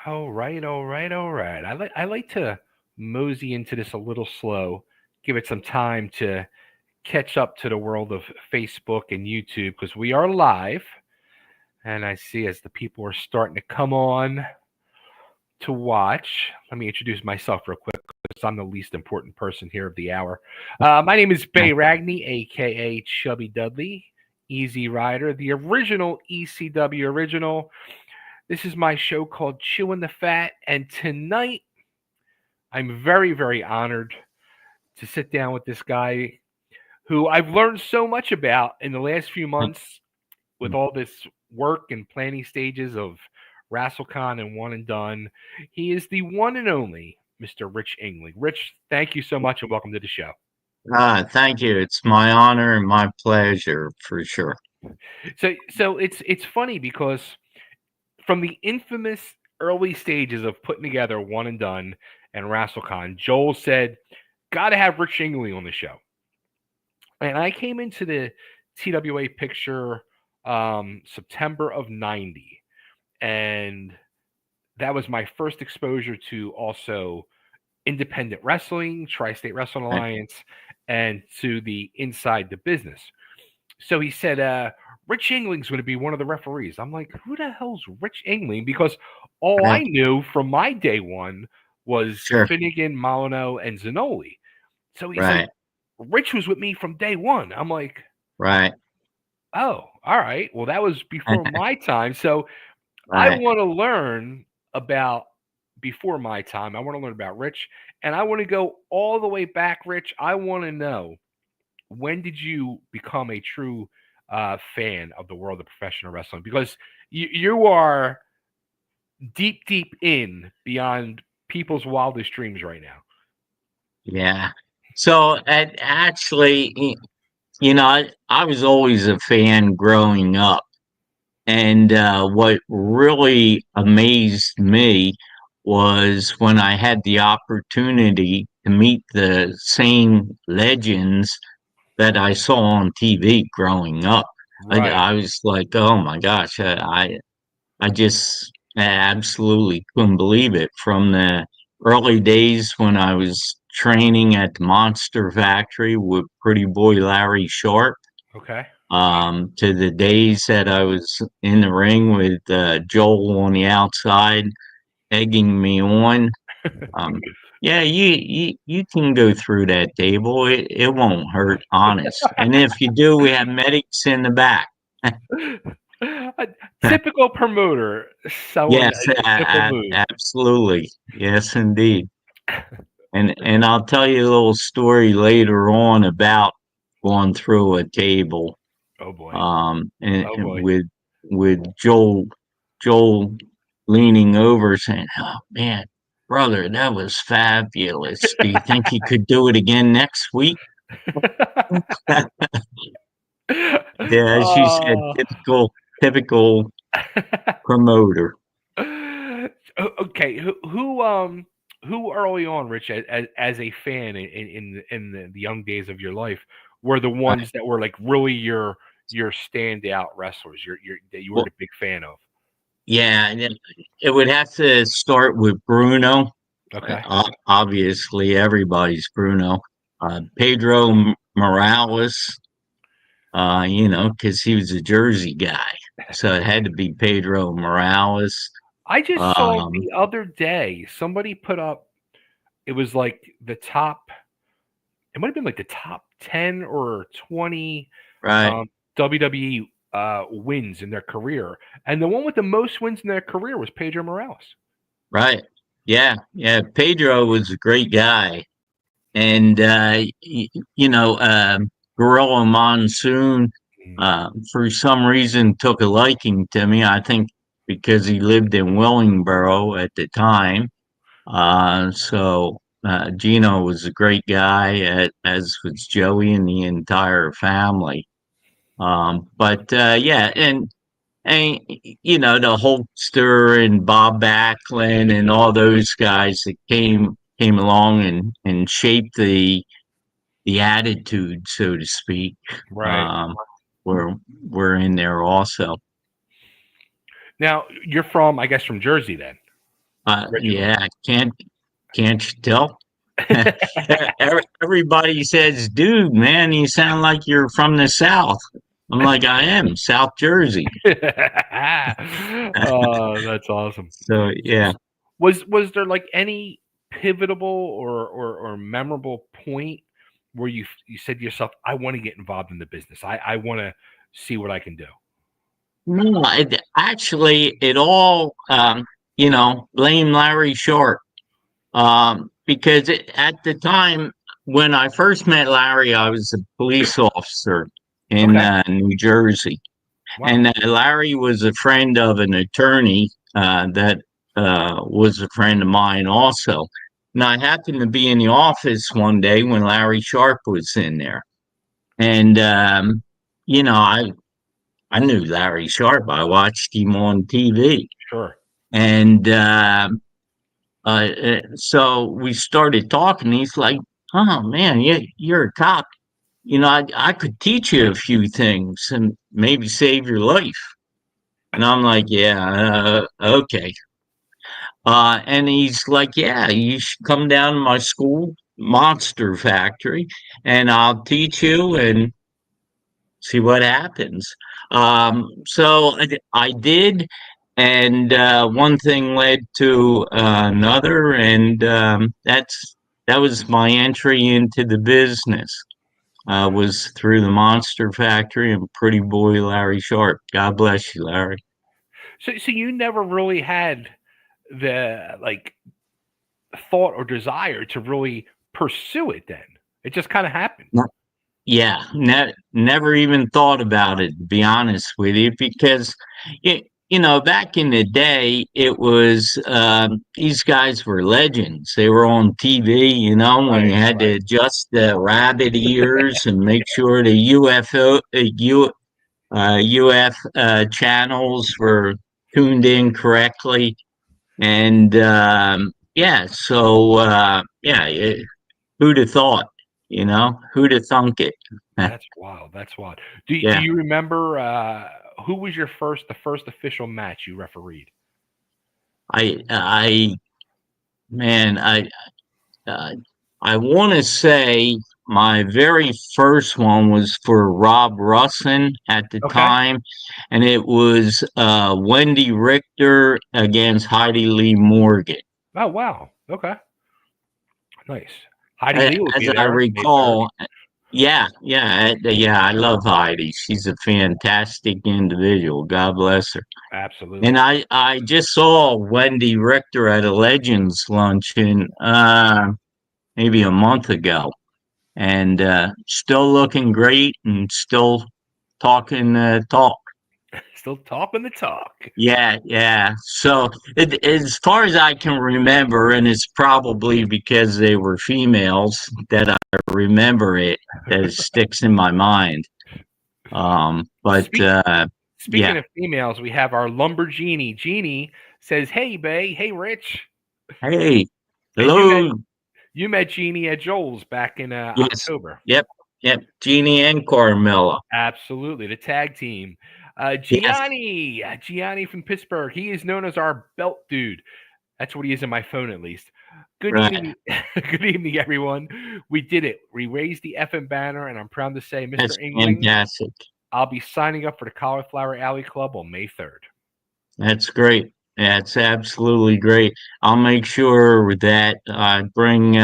All right, all right, all right. I like to mosey into this a little slow, give it some time to catch up to the world of Facebook and YouTube because we are live, and I see as the people are starting to come on to watch. Let me introduce myself real quick because I'm the least important person here of the hour. My name is Bay Ragney, aka Chubby Dudley, Easy Rider, the original ECW original. This is my show called Chewin the Fat, and tonight I'm very, very honored to sit down with this guy who I've learned so much about in the last few months with all this work and planning stages of WrestleCon and One and Done. He is the one and only Mr. Rich Ingling. Rich, thank you so much and welcome to the show. Thank you. It's my honor and my pleasure for sure. So it's funny because from the infamous early stages of putting together One and Done and WrestleCon, Joel said, "Got to have Rich Ingling on the show." And I came into the TWA picture September of '90, and that was my first exposure to also independent wrestling, Tri-State Wrestling Right. Alliance, and to the inside the business. So he said, Rich Ingling's going to be one of the referees. I'm like, who the hell's Rich Ingling? Because all I Right. knew from my day one was Sure. Finnegan, Molyneux, and Zanoli. So he said, Right. Rich was with me from day one. I'm like, Right. oh, all right. Well, that was before my time. So I Right. want to learn about before my time. I want to learn about Rich, and I want to go all the way back, Rich. I want to know, when did you become a true fan of the world of professional wrestling? Because you are deep, deep in beyond people's wildest dreams right now. Yeah. So actually, I was always a fan growing up. And what really amazed me was when I had the opportunity to meet the same legends that I saw on TV growing up. Right. I was like, oh my gosh, I just absolutely couldn't believe it. From the early days when I was training at the Monster Factory with Pretty Boy Larry Sharp, Okay. to the days that I was in the ring with Joel on the outside, egging me on. Um, yeah, you can go through that table. It won't hurt, honest. And if you do, we have medics in the back. A typical promoter selling Yes, a simple move. absolutely. Yes, indeed. And I'll tell you a little story later on about going through a table. Oh boy. Oh And boy. with Joel leaning over saying, "Oh man, brother, that was fabulous. Do you think you could do it again next week?" Yeah, as you said, Oh. typical promoter. Okay, who early on, Rich, as a fan in the young days of your life, were the Right. ones that were like really your standout wrestlers, your that you were Well, the big fan of? yeah, and it would have to start with Bruno. Okay. Obviously, everybody's Bruno. Pedro Morales, because he was a Jersey guy. So it had to be Pedro Morales. I just saw Um, the other day somebody put up, it was like the top, it might have been like the top 10 or 20 right, um, WWE wins in their career. And the one with the most wins in their career was Pedro Morales. right. Yeah, yeah. Pedro was a great guy. And, Gorilla Monsoon, Mm. for some reason, took a liking to me. I think because he lived in Willingboro at the time. Gino was a great guy, as was Joey and the entire family. But yeah, and the Hulkster and Bob Backlund and all those guys that came along and shaped the attitude, so to speak. Right. Um, were were in there also. Now, you're from, I guess, from Jersey then. originally. Yeah, can't you tell? Everybody says, "Dude, man, you sound like you're from the South." I'm like, "I am, South Jersey." Oh, that's awesome. So yeah. Was there like any pivotal or memorable point where you said to yourself, "I want to get involved in the business. I want to see what I can do." No, actually, it all, blame Larry Short. Because at the time when I first met Larry, I was a police officer in Okay. New Jersey. Wow. And Larry was a friend of an attorney that was a friend of mine also. And I happened to be in the office one day when Larry Sharp was in there. And, you know, I knew Larry Sharp. I watched him on TV. Sure. And so we started talking. He's like, "Oh man, you're a cop. I could teach you a few things and maybe save your life." And I'm like, "Yeah, okay." And he's like, "Yeah, you should come down to my school, Monster Factory, and I'll teach you and see what happens." So I did, and one thing led to another, and that was my entry into the business. Was through the Monster Factory and Pretty Boy Larry Sharp. God bless you, Larry. So you never really had the like thought or desire to really pursue it then. It just kind of happened. Yeah, never even thought about it, to be honest with you, because back in the day, it was these guys were legends. They were on TV, when you Right, had to right. adjust the rabbit ears and make sure the UF channels were tuned in correctly, and yeah, so who'd have thought? Who'd have thunk it? That's wild. That's wild. Do Yeah. you remember who was the first official match you refereed? I man, uh, I want to say my very first one was for Rob Russin at the Okay. time, and it was Wendy Richter against Heidi Lee Morgan. Oh wow. Okay. Nice. Heidi Lee will As be I there May 3rd. recall, yeah, I love Heidi. She's a fantastic individual. God bless her. And Absolutely. I just saw Wendy Richter at a Legends luncheon maybe a month ago, and still looking great and still talking talk. Still talking the talk. Yeah, yeah. So as far as I can remember, and it's probably because they were females that I remember it, that it sticks in my mind. But Speak, yeah. Speaking of females, we have our Lumbergenie. Jeannie says, "Hey, Bay. Hey, Rich." Hey, And hello. you met Jeannie at Joel's back in Yes. October. Yep. Yep. Jeannie and Carmella. Absolutely, the tag team. Yes. Gianni from Pittsburgh. He is known as our belt dude. That's what he is in my phone, at least. Good Right. evening, good evening, everyone. We did it. We raised the FM banner, and I'm proud to say, Mr. That's Ingling, fantastic. I'll be signing up for the Cauliflower Alley Club on May 3rd. That's great. That's absolutely great. I'll make sure that I bring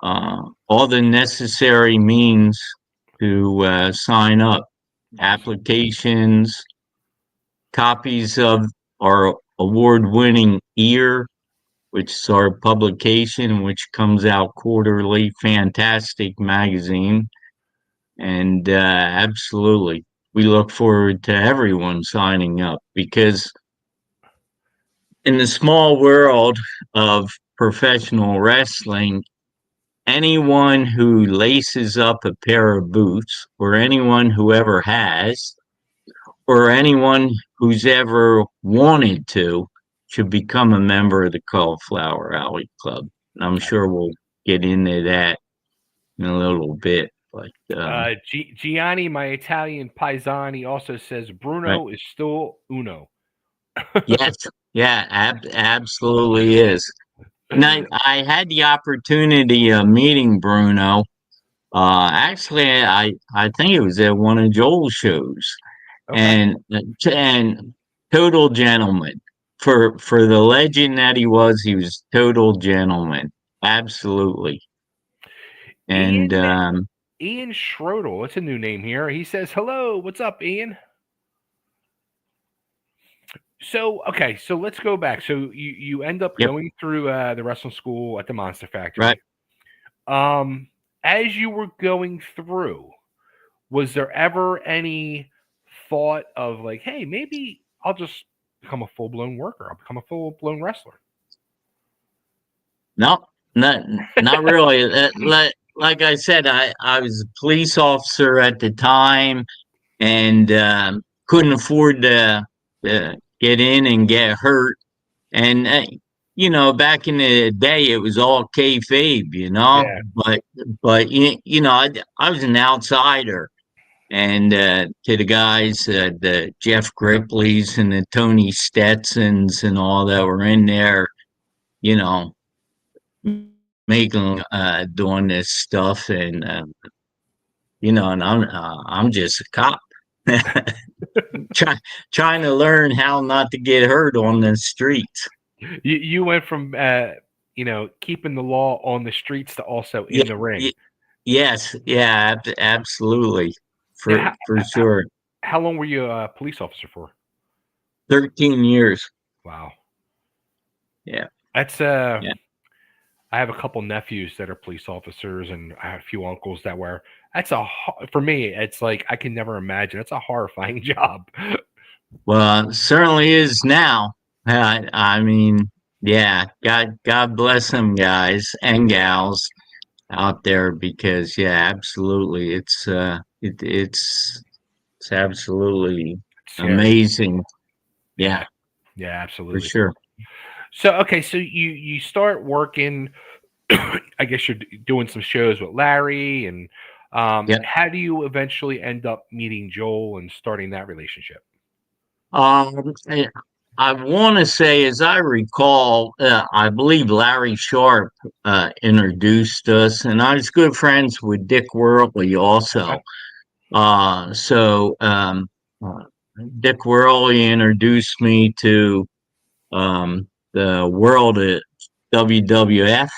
all the necessary means to sign up. Awesome. Applications, copies of our award-winning Ear, which is our publication, which comes out quarterly. Fantastic magazine. And absolutely, we look forward to everyone signing up because in the small world of professional wrestling, anyone who laces up a pair of boots, or anyone who ever has, or anyone who's ever wanted to, should become a member of the Cauliflower Alley Club. And I'm sure we'll get into that in a little bit. But Gianni, my Italian paisani, also says right. Bruno is still uno. Yes, yeah, absolutely is. Now, I had the opportunity of meeting Bruno. Actually, I think it was at one of Joel's shows, Okay. and total gentleman. For the legend that he was total gentleman, absolutely. And Ian Ian Schrodel. It's a new name here. He says, "Hello, what's up, Ian?" So okay, so let's go back. So you end up yep, going through the wrestling school at the Monster right. Factory. Um, as you were going through, was there ever any thought of like, hey, maybe I'll just become a full blown worker. I'll become a full blown wrestler. No, not really. Like I said, I was a police officer at the time, and couldn't afford to get in and get hurt. And back in the day, it was all kayfabe, Yeah, But I was an outsider, and to the guys, the Jeff Gripleys and the Tony Stetsons and all that were in there, you know, making doing this stuff, and and I'm just a cop. Try, Trying to learn how not to get hurt on the streets. you went from keeping the law on the streets to also Yeah, in the ring. yes, yeah, absolutely, Now, for sure. how long were you a police officer for? 13 years. Wow, Yeah, that's yeah. I have a couple nephews that are police officers, and I have a few uncles that were. That's for me. It's like I can never imagine. It's a horrifying job. Well, it certainly is now. I mean, yeah. God bless them guys and gals out there because, yeah, absolutely, it's absolutely Scary. amazing. Yeah, Yeah, yeah, for absolutely. sure. So okay, so you start working. I guess you're doing some shows with Larry, and Yep. how do you eventually end up meeting Joel and starting that relationship? I want to say, as I recall, I believe Larry Sharp introduced us, and I was good friends with Dick Worley Okay, also. So uh, Dick Worley introduced me to the world of WWF,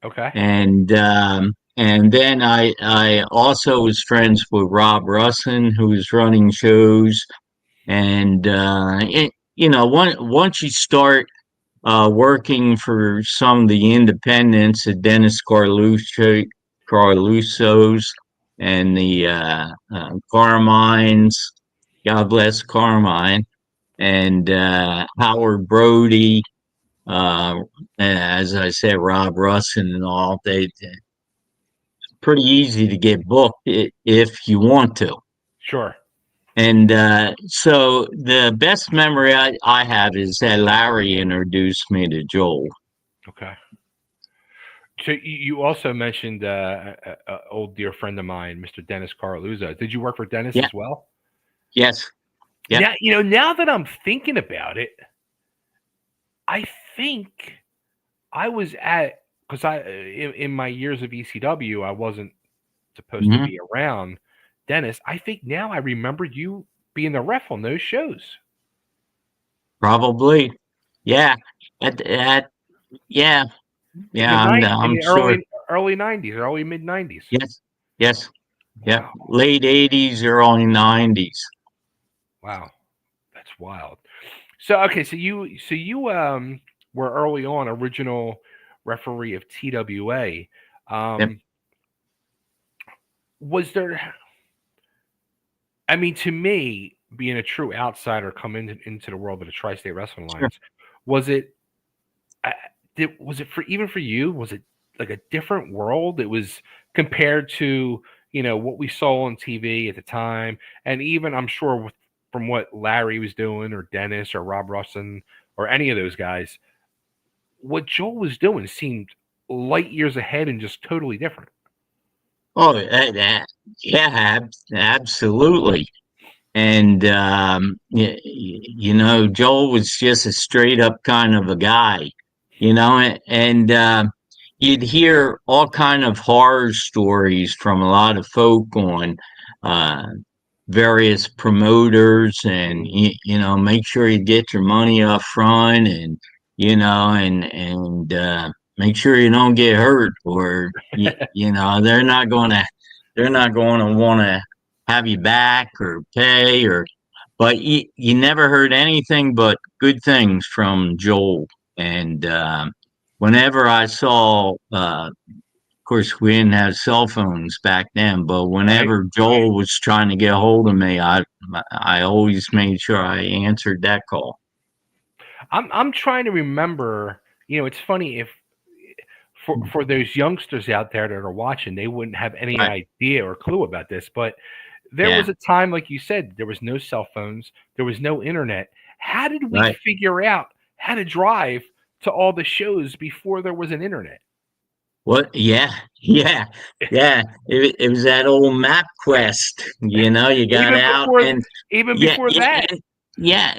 okay, and then I also was friends with Rob Russin, who was running shows, and once you start working for some of the independents, the Dennis Carlusos and the Carmines, God bless Carmine, and Howard Brody, uh, as I said, Rob Russin and all. It's pretty easy to get booked if you want to. sure. And so the best memory I have is that Larry introduced me to Joel. Okay. So you also mentioned a old dear friend of mine, Mr. Dennis Carluzza. Did you work for Dennis Yeah. as well? Yes. Yep. Now that I'm thinking about it, I think I was at because in my years of ECW, I wasn't supposed to Hmm. be around Dennis. I think now I remember you being the ref on those shows. Probably. Yeah. At yeah. In Yeah. in I'm the sure. early 90s, early mid 90s. Yes. Yes. Yep. Wow. Late '80s, early '90s. Wow. That's wild. So okay, so you were early on original referee of TWA. Yep. Um was there I mean to me being a true outsider coming into the world of the Tri-State Wrestling Sure. Alliance, was it I was it for even for you, was it like a different world? It was compared to, what we saw on TV at the time, and even I'm sure from what Larry was doing or Dennis or Rob Russin or any of those guys, what Joel was doing seemed light years ahead and just totally different. Oh, yeah. Absolutely. and Joel was just a straight up kind of a guy, and you'd hear all kind of horror stories from a lot of folk on uh, various promoters, and Mm. make sure you get your money up front, and and make sure you don't get hurt, or they're not going to want to have you back or pay, or but you never heard anything but good things from Joel. And whenever I saw, of course, we didn't have cell phones back then, but Right. whenever Joel was trying to get a hold of me, I always made sure I answered that call. I'm trying to remember. It's funny if for those youngsters out there that are watching, they wouldn't have any Right. idea or clue about this. But there Yeah. was a time, like you said, there was no cell phones, there was no internet. How did we Right. figure out how to drive to all the shows before there was an internet? What? Yeah. Yeah. Yeah. It was that old map quest. You got Even out, before, and even yeah, before yeah, that. and yeah,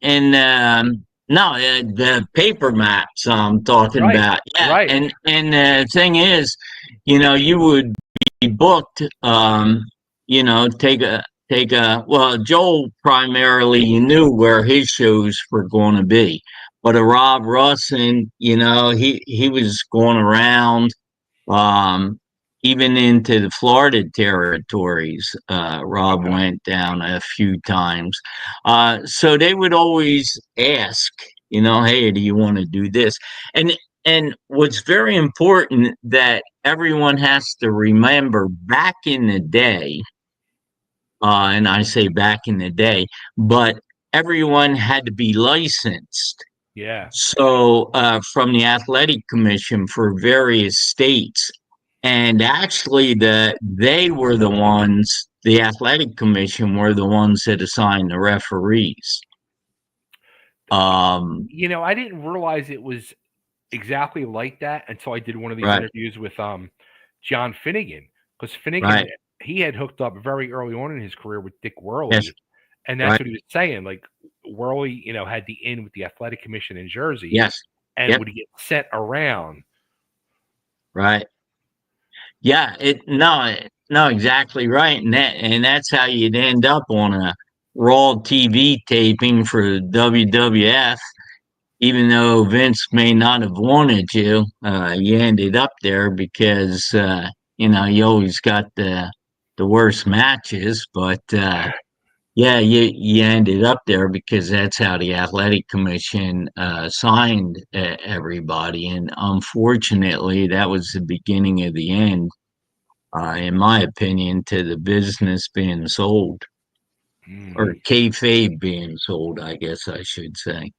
and no, the paper maps I'm talking Right. about. Yeah, Right. and the thing is, you would be booked. Take a. Well, Joel primarily, you knew where his shows were going to be, but a Rob Russin, he was going around, um, even into the Florida territories. Rob Okay. went down a few times. So they would always ask, hey, do you want to do this? And what's very important that everyone has to remember, back in the day, and I say back in the day, but everyone had to be licensed. Yeah. So, from the athletic commission for various states, and actually, the athletic commission were the ones that assigned the referees. Um, I didn't realize it was exactly like that until I did one of these right, interviews with John Finnegan, because Finnegan, right, he had hooked up very early on in his career with Dick yes, Worley, and that's right, what he was saying. Like Worley, had the in with the athletic commission in Jersey, yes, and yep, would get sent around. right, yeah. No, exactly right, and that's how you'd end up on a Raw TV taping for WWF. Even though Vince may not have wanted you ended up there because you always got the worst matches. But yeah, you ended up there because that's how the athletic commission signed everybody, and unfortunately, that was the beginning of the end, in my opinion, to the business being sold, or Mm. kayfabe being sold, I guess I should say.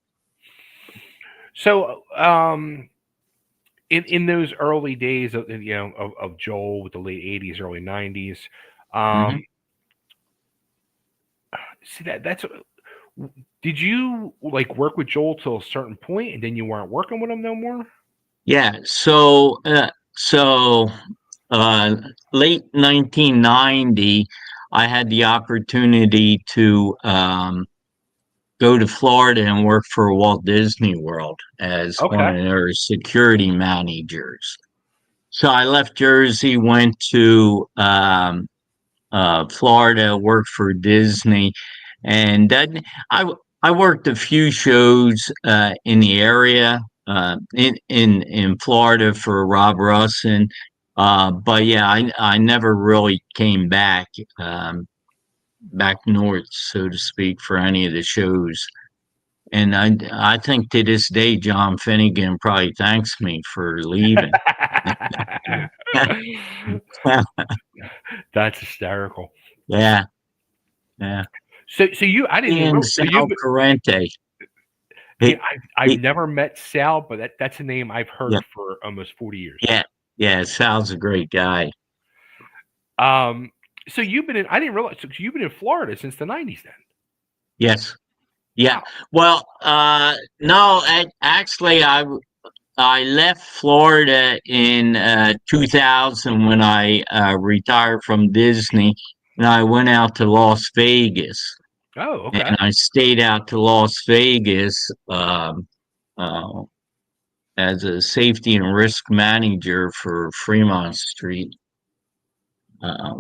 So, in those early days of Joel, with the late '80s, early '90s, Hmm. um, see that's did you like work with Joel till a certain point, and then you weren't working with him no more? Yeah. So late 1990, I had the opportunity to go to Florida and work for Walt Disney World as one Okay. of their security managers. So I left Jersey, went to Florida, worked for Disney, and I I worked a few shows in the area, in Florida for Rob Russin. But yeah, I never really came back north, so to speak, for any of the shows. And I think to this day, John Finnegan probably thanks me for leaving. That's hysterical. Yeah, yeah. So I didn't even And realize. So Sal Corrente. yeah, He, I've he, never met Sal, but that's a name I've yeah, heard for almost 40 years. yeah, yeah. Sal's a great guy. Um, so you've been in. I didn't realize. So you've been in Florida since the '90s, then. Yes, yeah. Wow. Well, no, actually, I left Florida in 2000 when I retired from Disney, and I went out to Las Vegas, Oh, okay. and I stayed out to Las Vegas uh, as a safety and risk manager for Fremont Street, uh,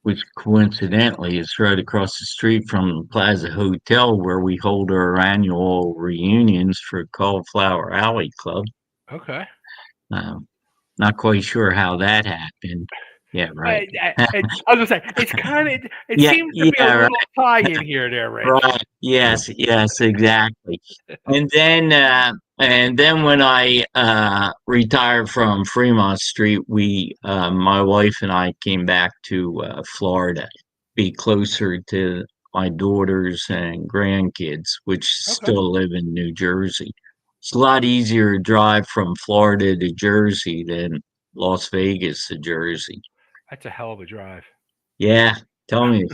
which coincidentally is right across the street from the Plaza Hotel where we hold our annual reunions for Cauliflower Alley Club. Okay. Um, Not quite sure how that happened. Yeah, right. I was gonna say it's kind of it Yeah, seems to be a yeah, right. little tie in here, there, Rich. Right. Yes, yes, exactly. And then when I retired from Fremont Street, my wife and I came back to Florida, be closer to my daughters and grandkids, which Okay, still live in New Jersey. It's a lot easier to drive from Florida to Jersey than Las Vegas to Jersey. that's a hell of a drive. Yeah, tell me.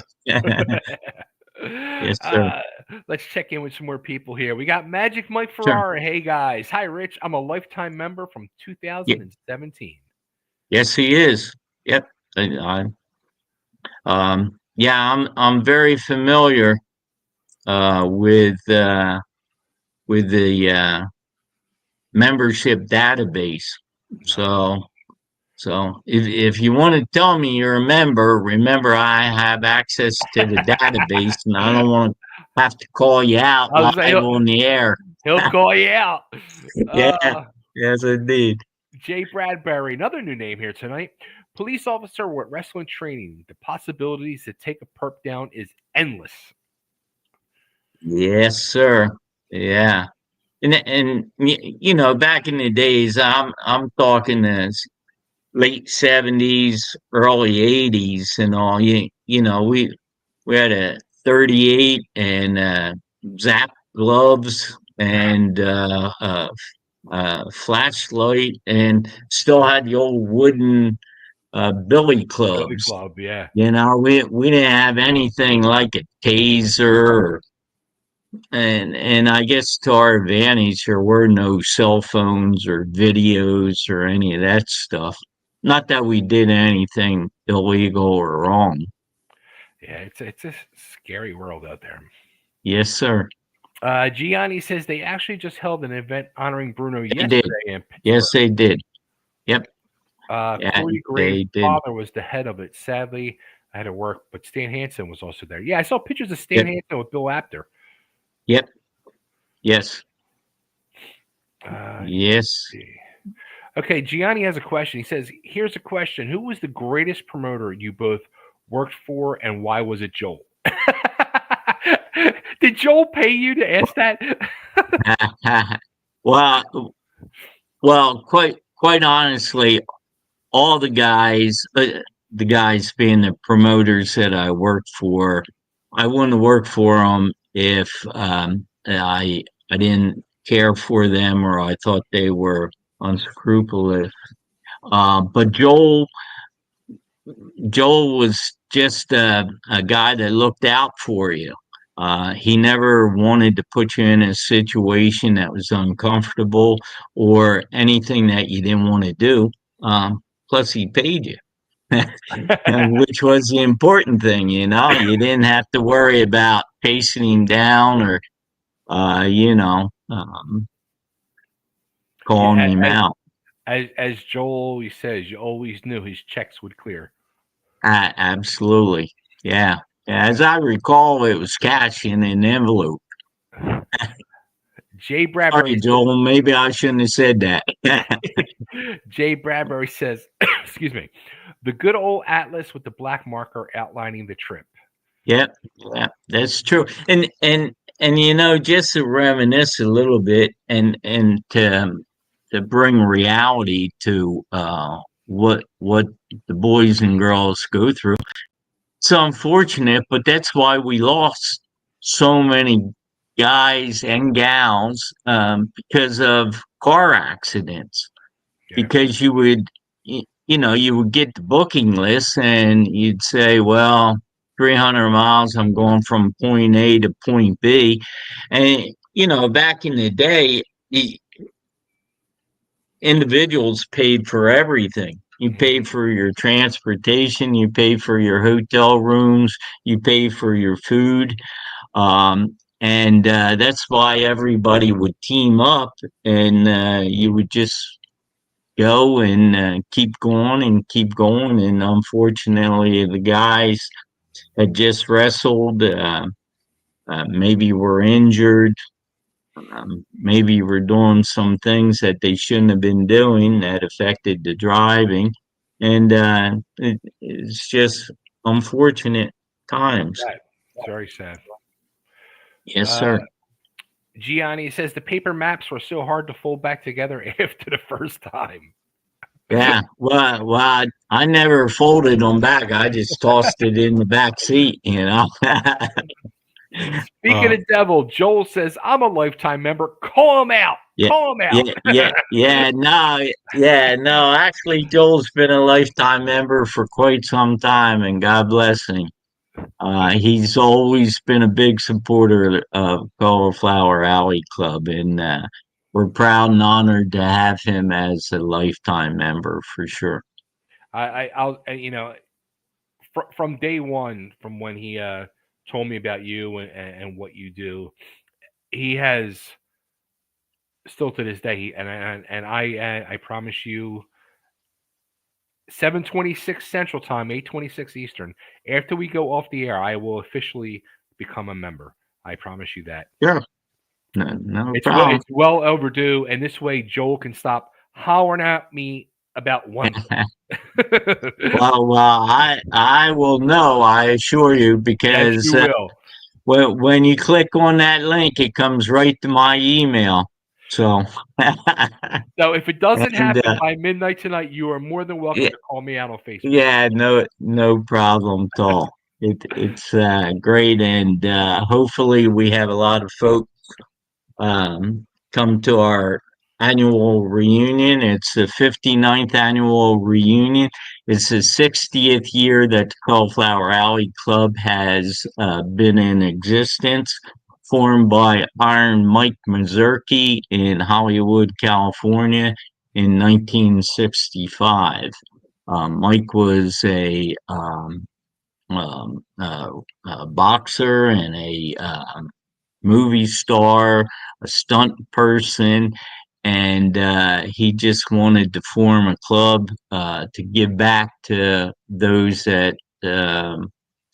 Yes, sir. uh, let's check in with some more people here. We got Magic Mike Sure. Ferrara. Hey guys, hi Rich. I'm a lifetime member from Ye- 2017. Yes, he is. Yep. Yeah, I'm very familiar uh, with uh, with the membership database. Nice. So if you want to tell me you're a member, remember I have access to the database, and I don't want to have to call you out I was live like, on the air. he'll call you out. Yeah. Uh, Yes, indeed. Jay Bradbury, another new name here tonight. Police officer with wrestling training. The possibilities to take a perp down is endless. Yes, sir. Yeah. Back in the days, I'm talking this late '70s, early '80s, and all. We had a 38 and Zap gloves and flashlight, and still had the old wooden billy Billy clubs. Club, yeah. We didn't have anything like a taser, and I guess to our advantage, there were no cell phones or videos or any of that stuff. Not that we did anything illegal or wrong. Yeah, it's a scary world out there. Yes, sir. Gianni says they actually just held an event honoring Bruno They did. yesterday in Yes, Pittsburgh. they did. Yep. Yeah, Corey Gray's they did. father was the head of it. Sadly, I had to work, but Stan Hansen was also there. Yeah, I saw pictures of Stan Yep. Hansen with Bill Apter. Yep. Yes. Let's Yes. see. Okay, Gianni has a question. He says, "Here's a question: Who was the greatest promoter you both worked for, and why was it Joel?" Did Joel pay you to ask that? well, quite honestly, all the guys being the promoters that I worked for, I wouldn't have worked for them if I didn't care for them or I thought they were unscrupulous. But Joel was just a guy that looked out for you. He never wanted to put you in a situation that was uncomfortable or anything that you didn't want to do. Plus, he paid you, which was the important thing. You didn't have to worry about pacing him down or, calling Yeah, him out. as Joel says, you always knew his checks would clear. Absolutely. Yeah. Yeah. As I recall, it was cash in an envelope. Jay Sorry, Bradbury Joel. Maybe I shouldn't have said that. Jay Bradbury says, excuse me, the good old atlas with the black marker outlining the trip. Yep, yeah, that's true. And just to reminisce a little bit and to bring reality to what the boys and girls go through. It's unfortunate, but that's why we lost so many guys and gals because of car accidents. Yeah. Because you would get the booking list and you'd say, well, 300 miles, I'm going from point A to point B. And, back in the day, the individuals paid for everything. You pay Mhm. for your transportation, you pay for your hotel rooms, you pay for your food. And that's why everybody would team up and you would just go and keep going and keep going. And unfortunately, the guys had just wrestled, maybe were injured, maybe were doing some things that they shouldn't have been doing that affected the driving. And it's just unfortunate times. Right. It's very sad. Yes, Uh, sir. Gianni says the paper maps were so hard to fold back together after the first time. Yeah, I never folded them back. I just tossed it in the back seat, you know. Speaking uh, of devil, Joel says, I'm a lifetime member. Call him out. yeah, Call him out. yeah. No. Actually, Joel's been a lifetime member for quite some time, and God bless him. He's always been a big supporter of Cauliflower Alley Club, and we're proud and honored to have him as a lifetime member for sure. I'll, from day one, from when he told me about you and what you do, he has still to this day. I promise you, 7:26 Central Time, 8:26 Eastern. After we go off the air, I will officially become a member. I promise you that. Sure, no It's problem. it's well overdue, and this way Joel can stop hollering at me about one thing. I will know. I assure you, Yes, because you will. when you click on that link, it comes right to my email. So, So if it doesn't and happen by midnight tonight, you are more than welcome yeah, to call me out on Facebook. yeah, no problem at all. It's great, and hopefully we have a lot of folks come to our annual reunion. It's the 59th annual reunion. It's the 60th year that the Cauliflower Alley Club has been in existence, formed by Iron Mike Mazurki in Hollywood, California in 1965. Mike was um, uh, a boxer and a movie star, a stunt person, and he just wanted to form a club to give back to those that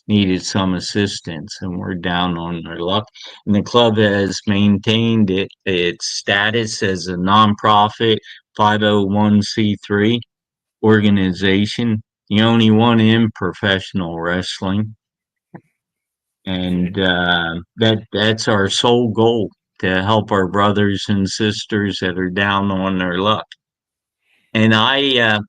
needed some assistance and were down on their luck. And the club has maintained its status as a nonprofit 501c3 organization, the only one in professional wrestling, and that's our sole goal, to help our brothers and sisters that are down on their luck. And I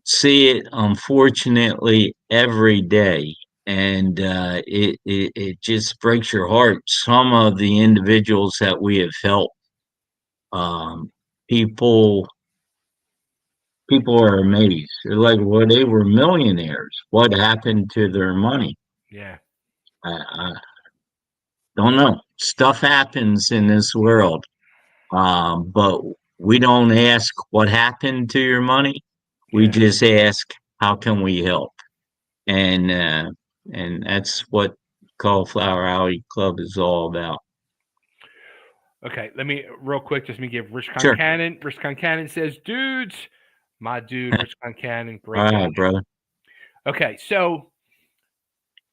see it unfortunately every day, and it just breaks your heart. Some of the individuals that we have helped, um, people people are amazed. They're like, well, they were millionaires. What happened to their money? Yeah, I don't know. Stuff happens in this world, but we don't ask what happened to your money. We yeah. just ask how can we help, and uh, and that's what Cauliflower Alley Club is all about. Okay, let me real quick. Just me give Rich Sure. Concannon. Rich Concannon says, "Dudes, my dude, Rich Concannon, All great guy." right, brother. Okay, so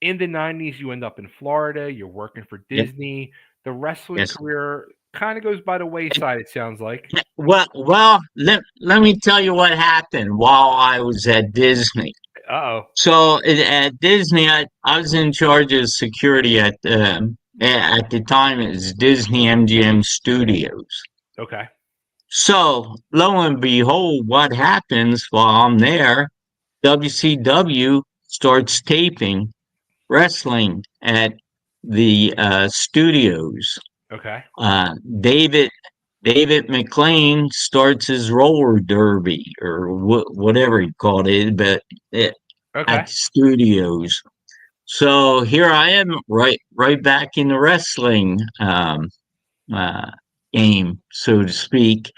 in the '90s, you end up in Florida. You're working for Yep. Disney. The wrestling Yes. career kind of goes by the wayside. It sounds like. Yeah, let me tell you what happened while I was at Disney. Uh So at Disney, I was in charge of security at the time it was Disney MGM Studios. oh. Okay. So lo and behold, what happens while I'm there? WCW starts taping wrestling at the studios. Okay. Uh, David David McLean starts his roller derby or whatever he called it, but it, Okay. at the studios. So here I am, right back in the wrestling uh, game, so to speak.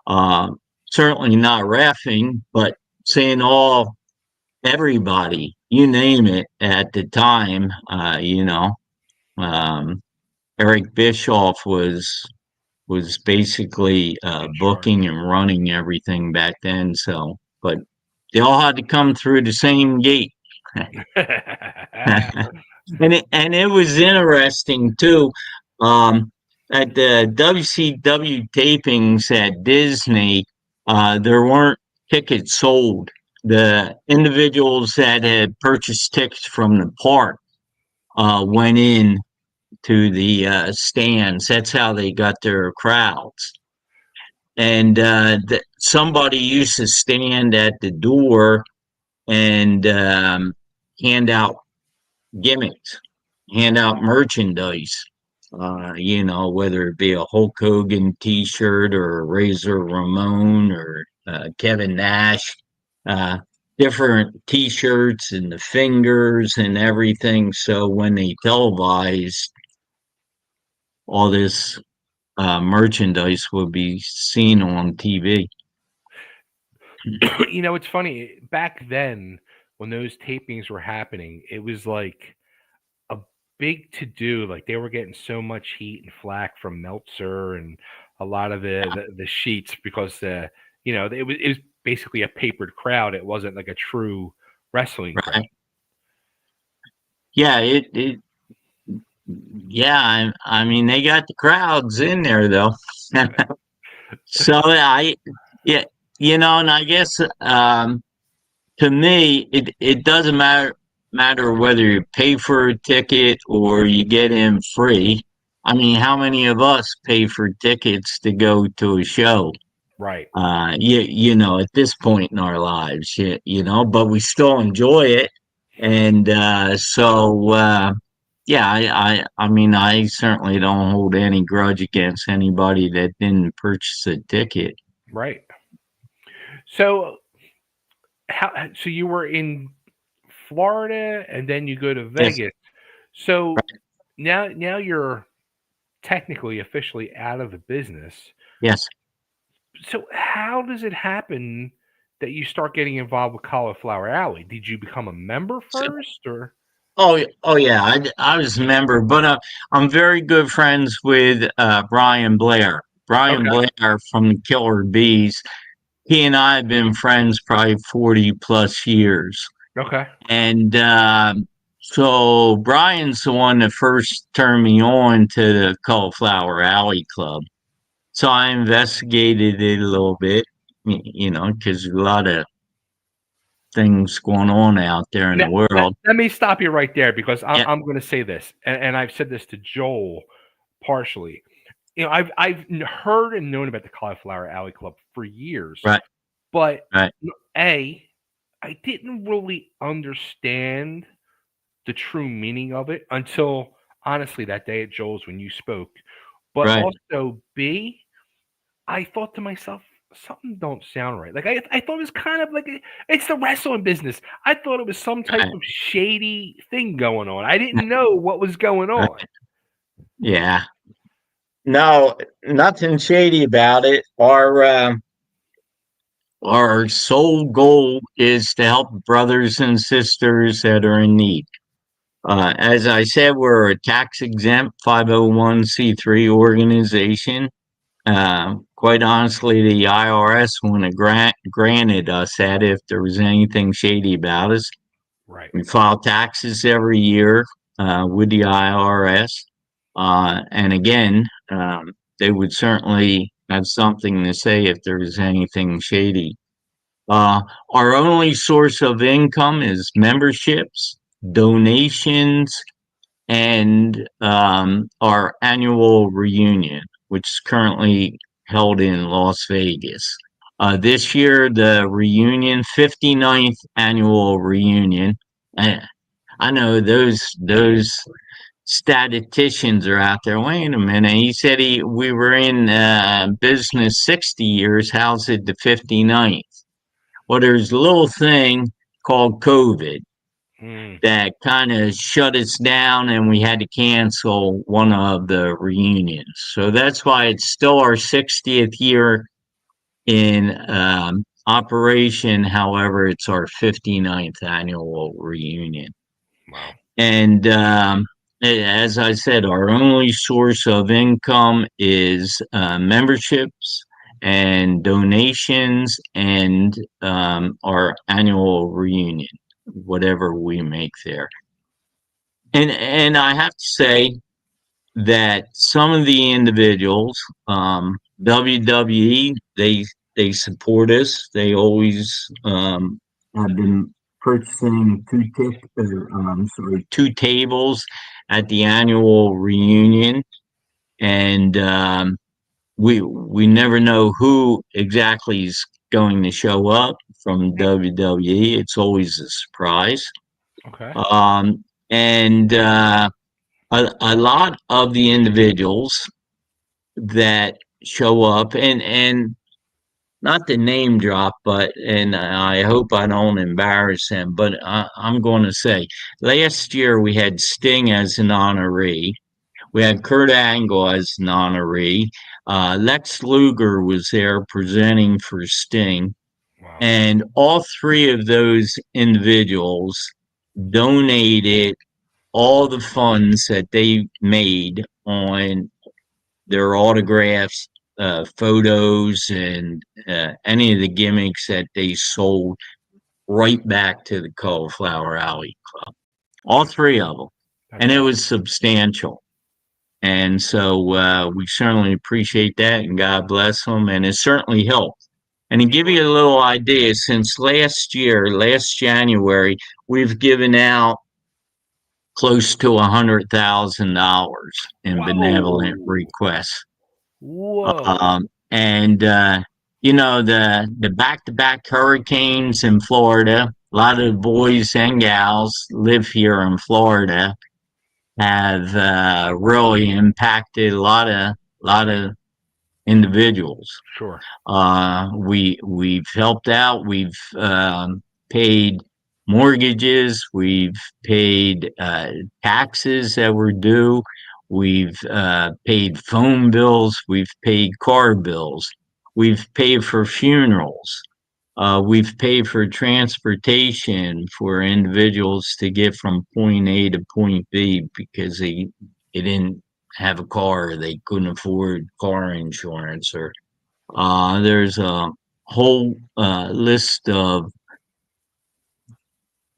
Uh, certainly not reffing, but seeing all everybody, you name it, at the time. Um, Eric Bischoff was basically In charge. booking and running everything back then. So, but they all had to come through the same gate. And it was interesting too. Um, at the WCW tapings at Disney, there weren't tickets sold. The individuals that had purchased tickets from the park went in to the stands. That's how they got their crowds. And somebody used to stand at the door and hand out gimmicks, hand out merchandise. Whether it be a Hulk Hogan T-shirt or a Razor Ramon or Kevin Nash, uh, different T-shirts and the fingers and everything. So when they televised all this merchandise, would be seen on TV. It's funny. Back then, when those tapings were happening, it was like a big to do. Like they were getting so much heat and flack from Meltzer and a lot of the sheets because it was basically a papered crowd. It wasn't like a true wrestling crowd. Right? Yeah, yeah. I mean, they got the crowds in there though. So yeah, and I guess to me, it doesn't matter whether you pay for a ticket or you get in free. I mean, how many of us pay for tickets to go to a show? Right. At this point in our lives, but we still enjoy it. And yeah, I mean, I certainly don't hold any grudge against anybody that didn't purchase a ticket. Right. So so you were in Florida and then you go to Yes, Vegas. So now you're technically officially out of the business. yes. So how does it happen that you start getting involved with Cauliflower Alley? Did you become a member So, first or oh yeah, I was a member, but I'm very good friends with Brian Blair. Brian okay, Blair from the Killer Bees. He and I have been friends probably 40 plus years. okay, And so Brian's the one that first turned me on to the Cauliflower Alley Club. So I investigated it a little bit, because a lot of things going on out there in now, the let, world. let me stop you right there because Yeah, I'm going to say this, and I've said this to Joel partially. I've heard and known about the Cauliflower Alley Club for years, right, but right, a I didn't really understand the true meaning of it until honestly that day at Joel's when you spoke. But right, also B, I thought to myself, something don't sound right. Like I thought it was kind of like it's the wrestling business. I thought it was some type right, of shady thing going on. I didn't know what was going right. on. Yeah. No, nothing shady about it. Our sole goal is to help brothers and sisters that are in need. As I said, we're a tax exempt 501c3 organization. Quite honestly, the IRS wouldn't have granted us that if there was anything shady about us. Right. We file taxes every year with the IRS. And again, they would certainly have something to say if there was anything shady. Our only source of income is memberships, donations, and our annual reunion, which is currently held in Las Vegas. This year, the reunion, 59th annual reunion. I, I know those statisticians are out there. Wait a minute. He said we were in business 60 years. How's it the 59th? Well, there's a little thing called COVID Mm, that kind of shut us down and we had to cancel one of the reunions. So that's why it's still our 60th year in operation. However, it's our 59th annual reunion. Wow. And as I said, our only source of income is memberships and donations and our annual reunion, whatever we make there. And I have to say that some of the individuals, WWE, they support us. They always have been purchasing two tables at the annual reunion, and we never know who exactly is going to show up from WWE. It's always a surprise. Okay. And a lot of the individuals that show up, and not the name drop, but and I hope I don't embarrass him, but I'm going to say last year we had Sting as an honoree. We had Kurt Angle as an honoree. Lex Luger was there presenting for Sting. Wow. And all three of those individuals donated all the funds that they made on their autographs, photos, and any of the gimmicks that they sold right back to the Cauliflower Alley Club. All three of them. And That's it awesome. was substantial. And so we certainly appreciate that, and God bless them. And it certainly helped. And to give you a little idea, since last year, last January, we've given out close to $100,000 in benevolent Whoa. requests. Whoa. And the back-to-back hurricanes in Florida. A lot of the boys and gals live here in Florida. Have really impacted a lot of individuals. Sure. We've helped out. We've paid mortgages. We've paid taxes that were due. We've paid phone bills. We've paid car bills. We've paid for funerals. We've paid for transportation for individuals to get from point A to point B because they didn't have a car, or they couldn't afford car insurance, or there's a whole list of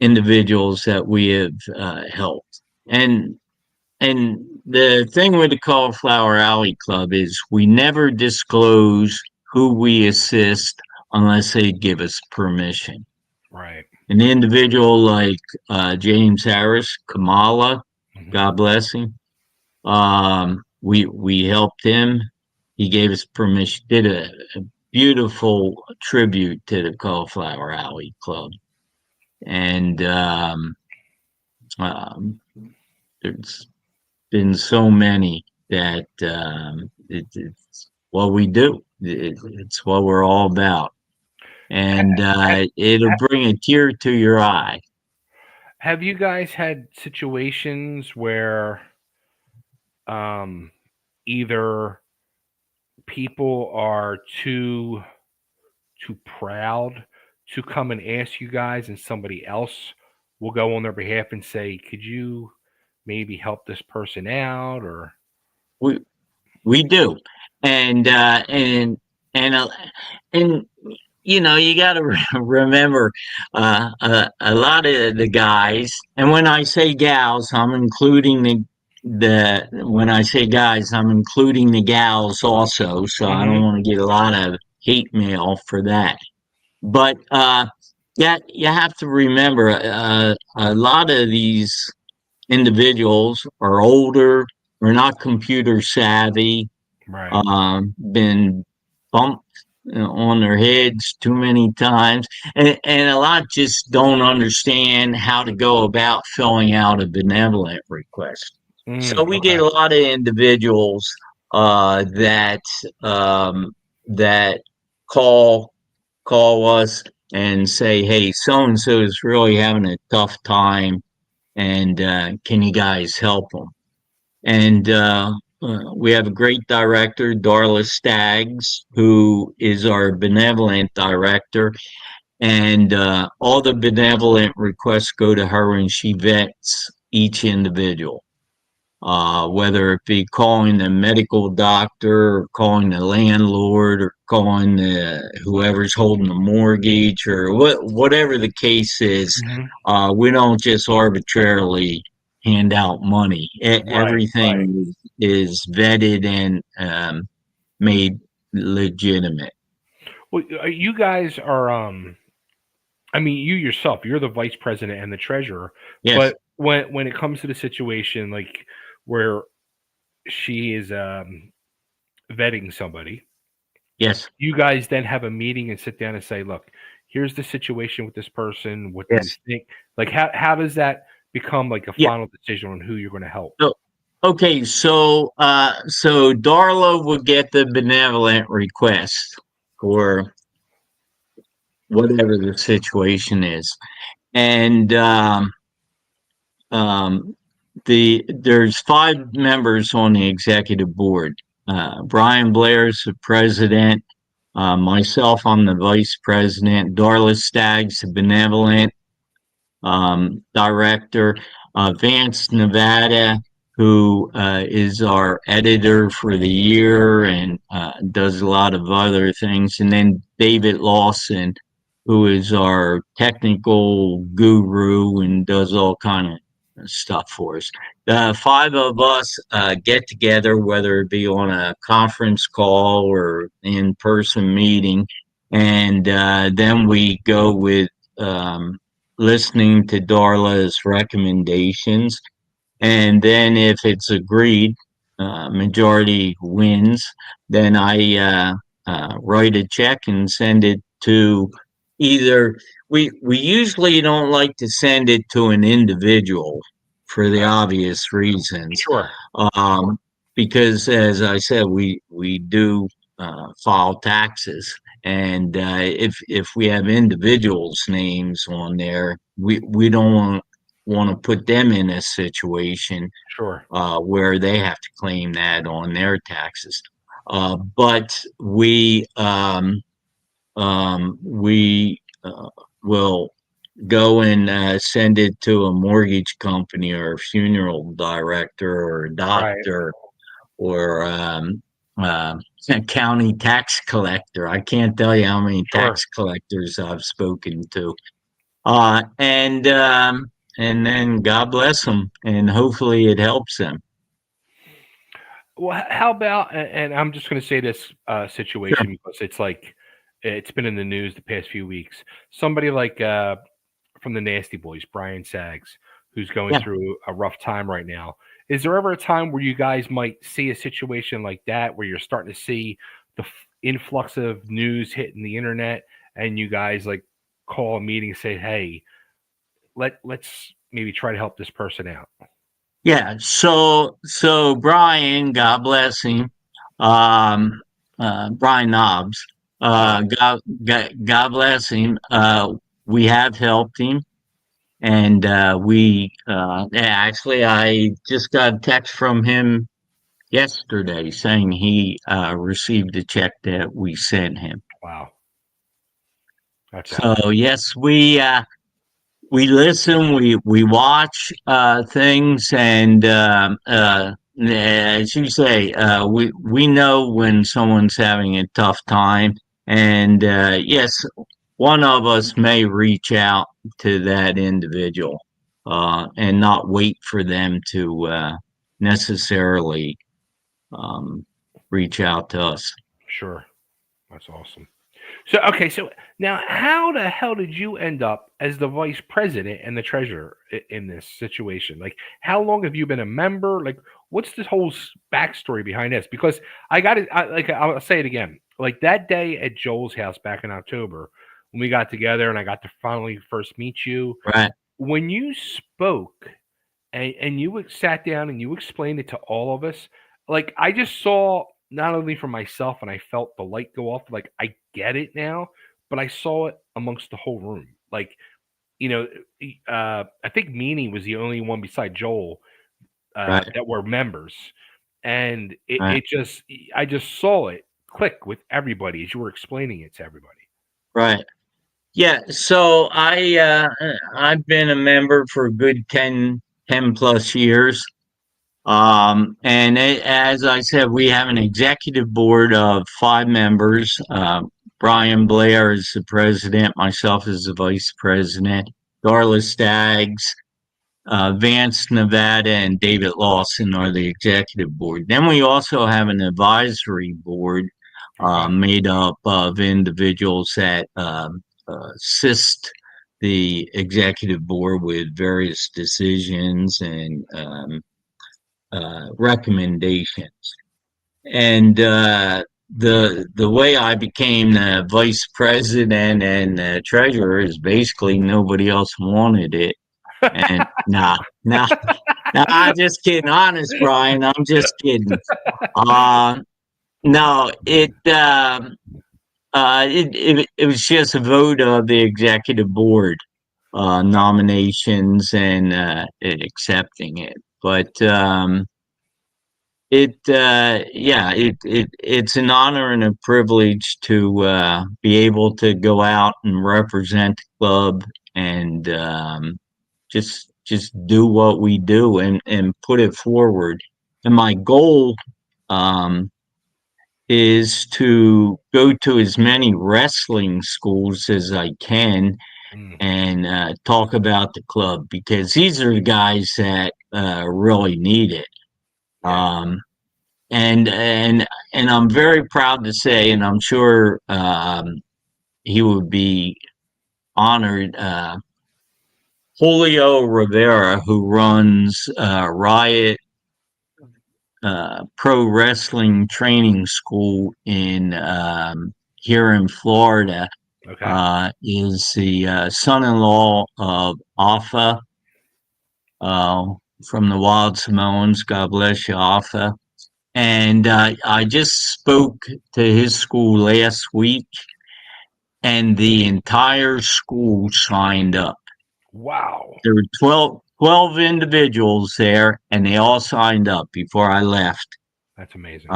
individuals that we have helped. And the thing with the Cauliflower Alley Club is we never disclose who we assist unless they give us permission. Right. An individual like James Harris, Kamala, Hmm. God bless him. We helped him. He gave us permission. Did a beautiful tribute to the Cauliflower Alley Club, and um, there's been so many that it's what we do. It's what we're all about, and it'll bring a tear to your eye. Have you guys had situations where um, either people are too proud to come and ask you guys, and somebody else will go on their behalf and say, "Could you maybe help this person out?" Or We we do, and and uh, and you got to remember a lot of the guys, and when I say gals, I'm including the when I say guys, I'm including the gals also. So I don't hmm want to get a lot of hate mail for that. But yeah, you have to remember a lot of these individuals are older, are not computer savvy, right, been bumped on their heads too many times, and a lot just don't understand how to go about filling out a benevolent request. So we get okay, a lot of individuals that that call us and say, "Hey, so and so is really having a tough time, and can you guys help them?" And we have a great director, Darla Staggs, who is our benevolent director, and all the benevolent requests go to her, and she vets each individual. Whether it be calling the medical doctor, or calling the landlord, or calling whoever's holding the mortgage, or whatever the case is. Mhm. We don't just arbitrarily hand out money. Right, right. Everything is vetted and made legitimate. Well, you guys are I mean, you yourself, you're the vice president and the treasurer, Yes, but when it comes to the situation like where she is vetting somebody, yes, you guys then have a meeting and sit down and say, "Look, here's the situation with this person. What do you yes. think?" Like how does that become like a Yeah. final decision on who you're going to help? So, okay, so Darla will get the benevolent request for whatever the situation is. And um, there's five members on the executive board. Brian Blair's the president. Myself, I'm the vice president. Darla Staggs, the benevolent director. Vance Nevada, who is our editor for the year and does a lot of other things. And then David Lawson, who is our technical guru and does all kind of stuff for us. The five of us get together, whether it be on a conference call or in-person meeting, and then we go with um, listening to Darla's recommendations. And then if it's agreed, majority wins, then I write a check and send it to either. We usually don't like to send it to an individual for the Okay. obvious reasons, Sure. um, because as I said, we do file taxes, and if we have individuals' names on there, we don't want to put them in a situation Sure. where they have to claim that on their taxes. But we will go and send it to a mortgage company or a funeral director or a Right. doctor or a county tax collector. I can't tell you how many Sure. tax collectors I've spoken to. Uh, and um, and then God bless them, and hopefully it helps them. Well, how about and I'm just going to say this Sure. situation because it's like it's been in the news the past few weeks. Somebody like from the Nasty Boys, Brian Saggs, who's going Yeah. through a rough time right now. Is there ever a time where you guys might see a situation like that where you're starting to see the influx of news hitting the internet and you guys like call a meeting and say, "Hey, let's maybe try to help this person out." Yeah. So Brian, God bless him, um, Brian Knobs, Uh, God bless him. We have helped him, and yeah, actually, I just got a text from him yesterday saying he received the check that we sent him. wow, that's awesome. So yes, we listen, we watch things, and as you say, we know when someone's having a tough time, and yes, one of us may reach out to that individual and not wait for them to necessarily um, reach out to us. Sure, that's awesome. So okay, so now how the hell did you end up as the vice president and the treasurer in this situation? Like, how long have you been a member? Like, what's this whole backstory behind this? Because I got it. Like, I'll say it again. Like that day at Joel's house back in October when we got together and I got to finally first meet you. Right, When you spoke and you sat down and you explained it to all of us, like I just saw not only for myself and I felt the light go off, like I get it now, but I saw it amongst the whole room. Like, you know, I think Meanie was the only one beside Joel right, that were members. and Right. I just saw it click with everybody as you were explaining it to everybody. Right. Yeah. So I've been a member for a good 10 plus years. And as I said, we have an executive board of 5 members. Brian Blair is the president, myself as the vice president, Darla Staggs, Vance Nevada, and David Lawson are the executive board. Then we also have an advisory board Okay. made up of individuals that assist the executive board with various decisions and recommendations. And the way I became the vice president and treasurer is basically nobody else wanted it. And nah, I'm just kidding. Honest, Brian, I'm just kidding. Uh, no, it was just a vote of the executive board nominations and accepting it. But it's an honor and a privilege to be able to go out and represent the club and just do what we do and put it forward. And my goal um, is to go to as many wrestling schools as I can Mm, and talk about the club because these are the guys that really need it. yeah. Um, and I'm very proud to say, and I'm sure he would be honored. Julio Rivera, who runs Riot Pro Wrestling Training School in here in Florida, Okay. is the son-in-law of Alpha uh, from the Wild Samoans. God bless you, Alpha. And I just spoke to his school last week, and the entire school signed up. Wow. There were 12 individuals there, and they all signed up before I left. That's amazing.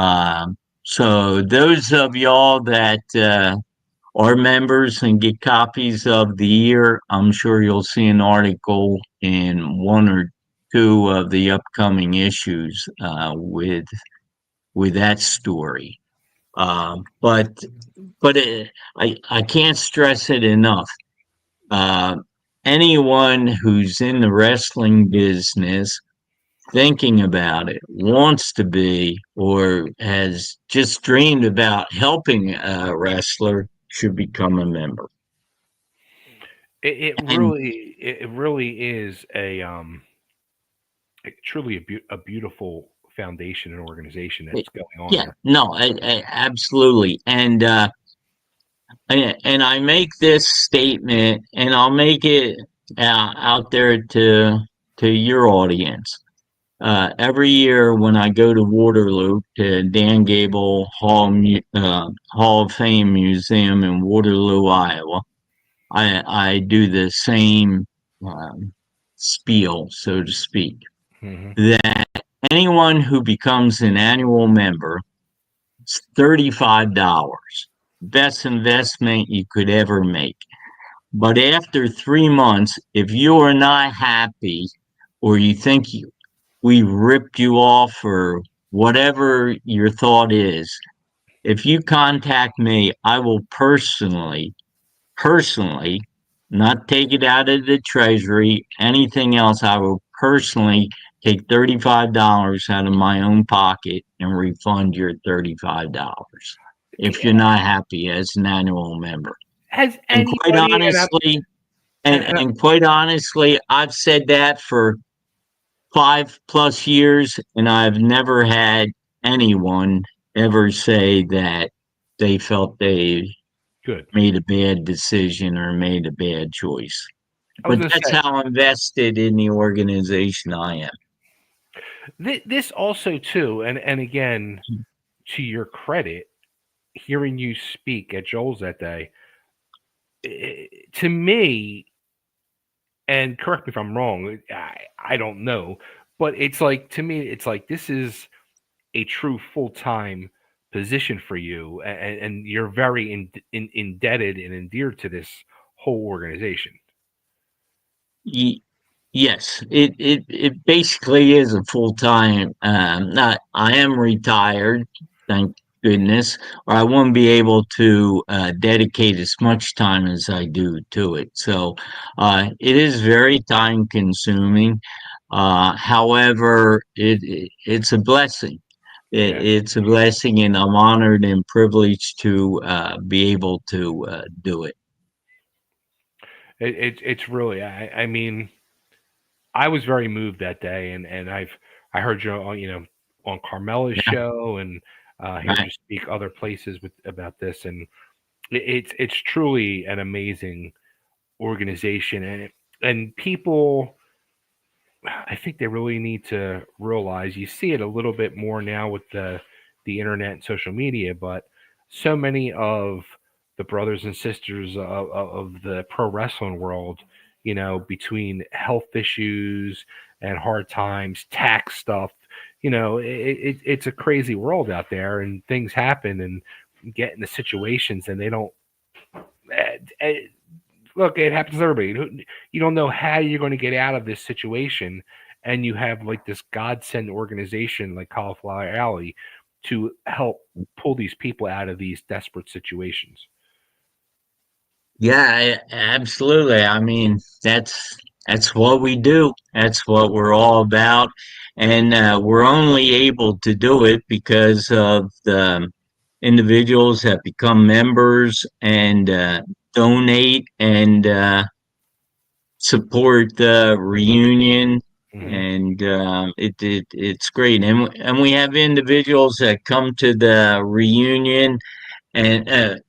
So, those of y'all that are members and get copies of the year, I'm sure you'll see an article in one or two of the upcoming issues with that story. But I can't stress it enough. Uh, Anyone who's in the wrestling business, thinking about it, wants to be, or has just dreamed about helping a wrestler, should become a member. And It really is truly a beautiful foundation and organization it, that's going on yeah, there. no, absolutely. And I make this statement, and I'll make it out there to your audience. Every year when I go to Waterloo, to Dan Gable Hall of Fame Museum in Waterloo, Iowa, I do the same um, spiel, so to speak, Hmm. that anyone who becomes an annual member, it's $35, best investment you could ever make. But after 3 months, if you are not happy or you think we ripped you off or whatever your thought is, if you contact me, I will personally, not take it out of the treasury, anything else, I will personally take $35 out of my own pocket and refund your $35 if you're not happy as an annual member. Has And quite anybody honestly, and and quite honestly, I've said that for 5 plus years, and I've never had anyone ever say that they felt they good? made a bad decision or made a bad choice. I was But going to that's say how invested in the organization I am. this also too, and again, to your credit, hearing you speak at Joel's that day, to me, and correct me if I'm wrong, I don't know, but it's like to me, it's like this is a true full-time position for you, and you're very indebted and endeared to this whole organization. Ye- Yes, it basically is a full time. Not I am retired, thank goodness, or I wouldn't be able to dedicate as much time as I do to it. So it is very time consuming. However, it's a blessing. Yeah, It's a blessing, and I'm honored and privileged to be able to do it. it's really. I mean, I was very moved that day, and I heard you on on Carmela's Yeah, show, and heard right. you speak other places with about this, and it's truly an amazing organization, and people, I think they really need to realize, you see it a little bit more now with the internet and social media, but so many of the brothers and sisters of the pro wrestling world, between health issues and hard times, tax stuff, it's a crazy world out there, and things happen and get into situations, and they don't. eh, eh, Look, it happens to everybody. You don't know how you're going to get out of this situation, and you have like this godsend organization like Cauliflower Alley to help pull these people out of these desperate situations. Yeah, absolutely. I mean, that's what we do. That's what we're all about, and we're only able to do it because of the individuals that become members and donate and support the reunion, Hmm. and it's great. And we have individuals that come to the reunion, and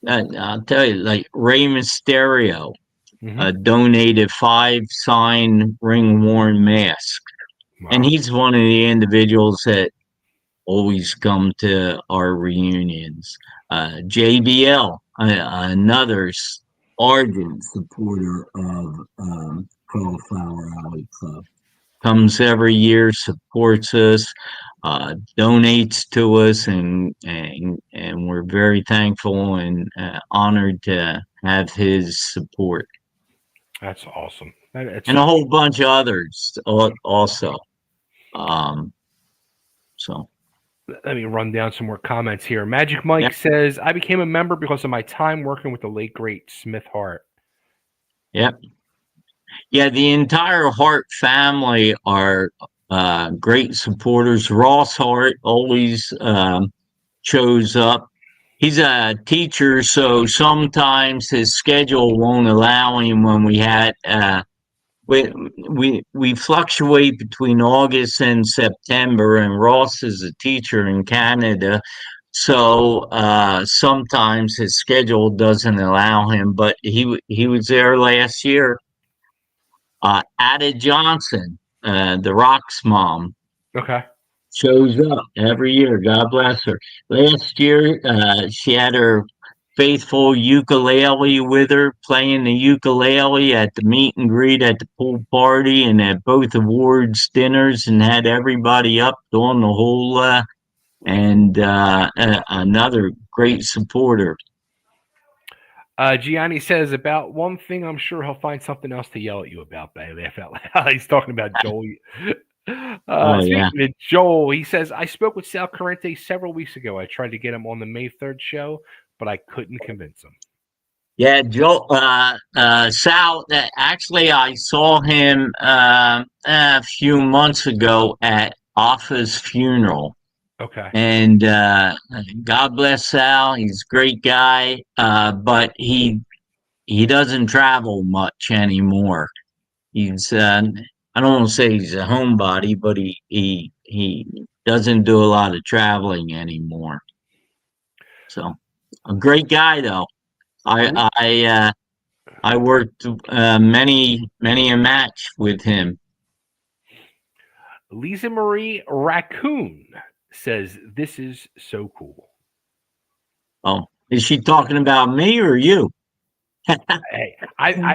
I'll tell you, like Rey Mysterio Hmm. donated 5 signed ring worn masks. And Wow, he's one of the individuals that always come to our reunions. JBL, another ardent supporter of Cauliflower Alley Club, comes every year, supports us, donates to us, and we're very thankful and honored to have his support, that's awesome. and a whole bunch of others also. Um, so, Let me run down some more comments here. Magic Mike yeah, says, I became a member because of my time working with the late great Smith Hart. yeah, yeah. The entire Hart family are great supporters. Ross Hart always shows up. He's a teacher, so sometimes his schedule won't allow him when we had we fluctuate between August and September, and Ross is a teacher in Canada, so sometimes his schedule doesn't allow him. But he was there last year. Ada Johnson, the Rock's mom, Okay. shows up every year. God bless her. Last year, she had her faithful ukulele with her, playing the ukulele at the meet and greet at the pool party and at both awards dinners, and had everybody up doing the whole. And another great supporter. Gianni says, about one thing, I'm sure he'll find something else to yell at you about, but I laugh out loud. He's talking about Joel. Oh yeah, Speaking of Joel, he says, I spoke with Sal Corrente several weeks ago. I tried to get him on the May 3rd show, but I couldn't convince him. yeah. Joe, Sal. Actually, I saw him a few months ago at Offa's funeral. Okay. And God bless Sal. He's a great guy, but he doesn't travel much anymore. He's I don't want to say he's a homebody, but he doesn't do a lot of traveling anymore. So a great guy though. Le- I worked many a match with him. Lisa Marie Raccoon says, this is so cool. Oh, is she talking about me or you? Hey,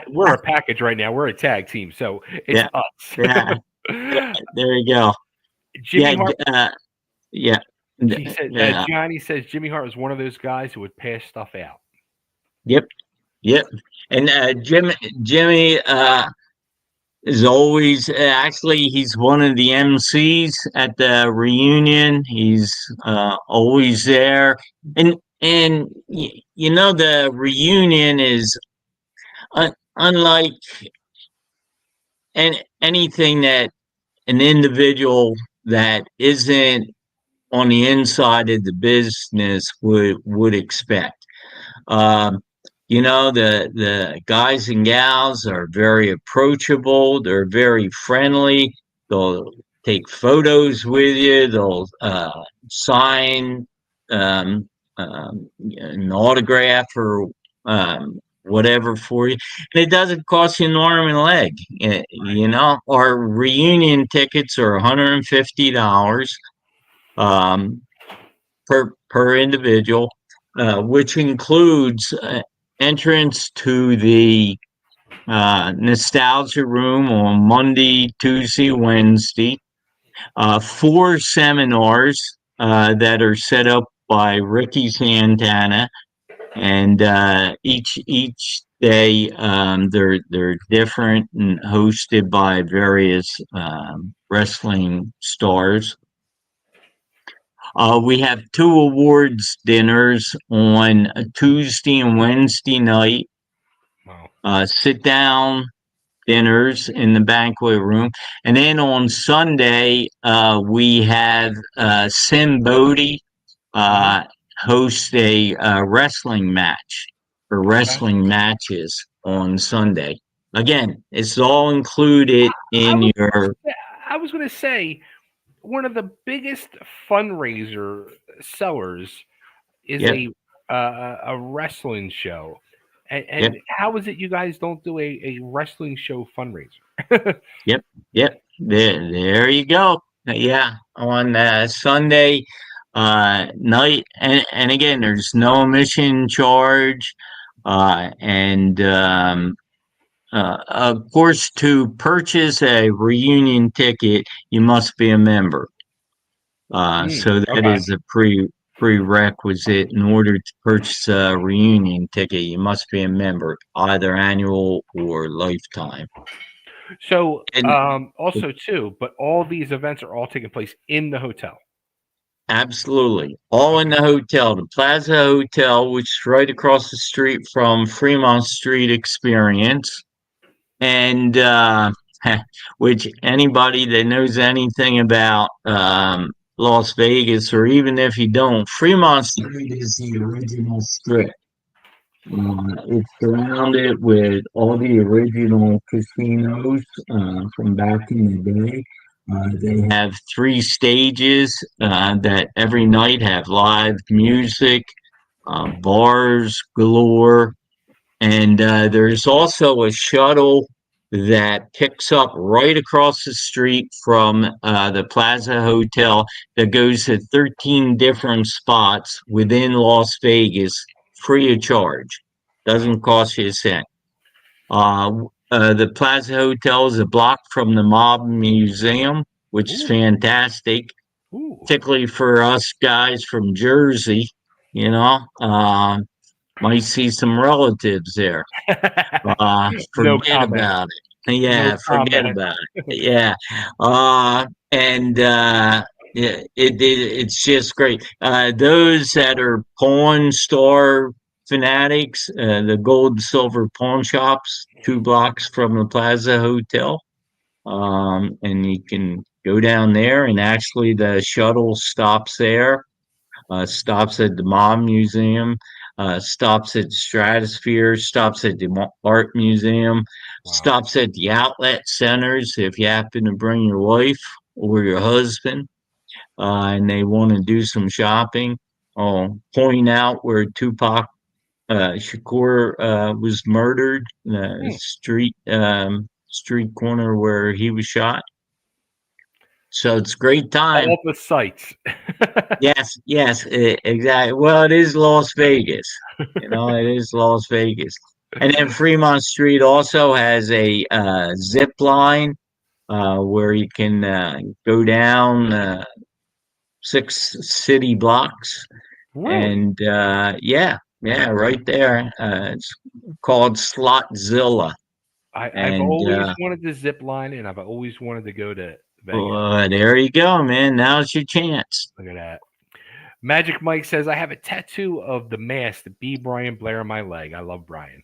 we're a package right now. We're a tag team, so it's Yeah, us. yeah, yeah. There you go. Jimmy Yeah, Hart. yeah, He said yeah, Johnny says Jimmy Hart was one of those guys who would pass stuff out. yep, yep. And Jimmy is always actually he's one of the MCs at the reunion. He's always there, you know the reunion is unlike anything that an individual that isn't on the inside of the business would expect. Um, you know, the guys and gals are very approachable. They're very friendly. They'll take photos with you. They'll sign an autograph or whatever for you. And it doesn't cost you an arm and a leg. Right. You know, our reunion tickets are $150. Um, per individual, which includes entrance to the nostalgia room on Monday, Tuesday, Wednesday. Four seminars that are set up by Ricky Santana, and each day they're different and hosted by various wrestling stars. We have two awards dinners on a Tuesday and Wednesday night. Wow. Sit down dinners in the banquet room, and then on Sunday we have Sim Bodie Hmm. uh, host a wrestling match or Okay. wrestling matches on Sunday. Again, it's all included I in was your. I was going to say one of the biggest fundraiser sellers is Yep, a wrestling show. And yep. how is it you guys don't do a wrestling show fundraiser? Yep, yep. There you go. Yeah, on Sunday night, and again, there's no admission charge, and of course, to purchase a reunion ticket, you must be a member. So that Okay. is a prerequisite in order to purchase a reunion ticket. You must be a member, either annual or lifetime. So And also too, but all these events are all taking place in the hotel. absolutely. All in Okay. the hotel, the Plaza Hotel, which is right across the street from Fremont Street Experience. And which anybody that knows anything about Las Vegas, or even if you don't, Fremont Street is the original strip. It's surrounded with all the original casinos from back in the day. They have three stages that every night have live music, bars galore, and there's also a shuttle that picks up right across the street from the Plaza Hotel that goes to 13 different spots within Las Vegas free of charge. Wow. Doesn't cost you a cent. The Plaza Hotel is a block from the Mob Museum, which is Ooh. fantastic, Ooh. particularly for us guys from Jersey. You know, might see some relatives there. No Forget comment. about it. No Yeah, forget comment. about it. Yeah. And yeah, it's just great. Those that are Pawn Star fanatics, the gold and silver pawn shops, 2 blocks from the Plaza Hotel. And you can go down there, and actually the shuttle stops there, stops at the Mom Museum, stops at Stratosphere, stops at the Art Museum, Wow. stops at the outlet centers if you happen to bring your wife or your husband and they want to do some shopping. I'll point out where Tupac Shakur was murdered, Hmm. street corner where he was shot. So it's a great time. All the sites. Yes, yes, exactly. Well, it is Las Vegas. You know, it is Las Vegas. And then Fremont Street also has a zip line where you can go down 6 city blocks. Really? And yeah, yeah, right there. It's called Slotzilla. I've And always wanted to zip line, and I've always wanted to go to Vegas. there you go, man. Now's your chance. Look at that. Magic Mike says, I have a tattoo of the mask, the B. Brian Blair on my leg. I love Brian.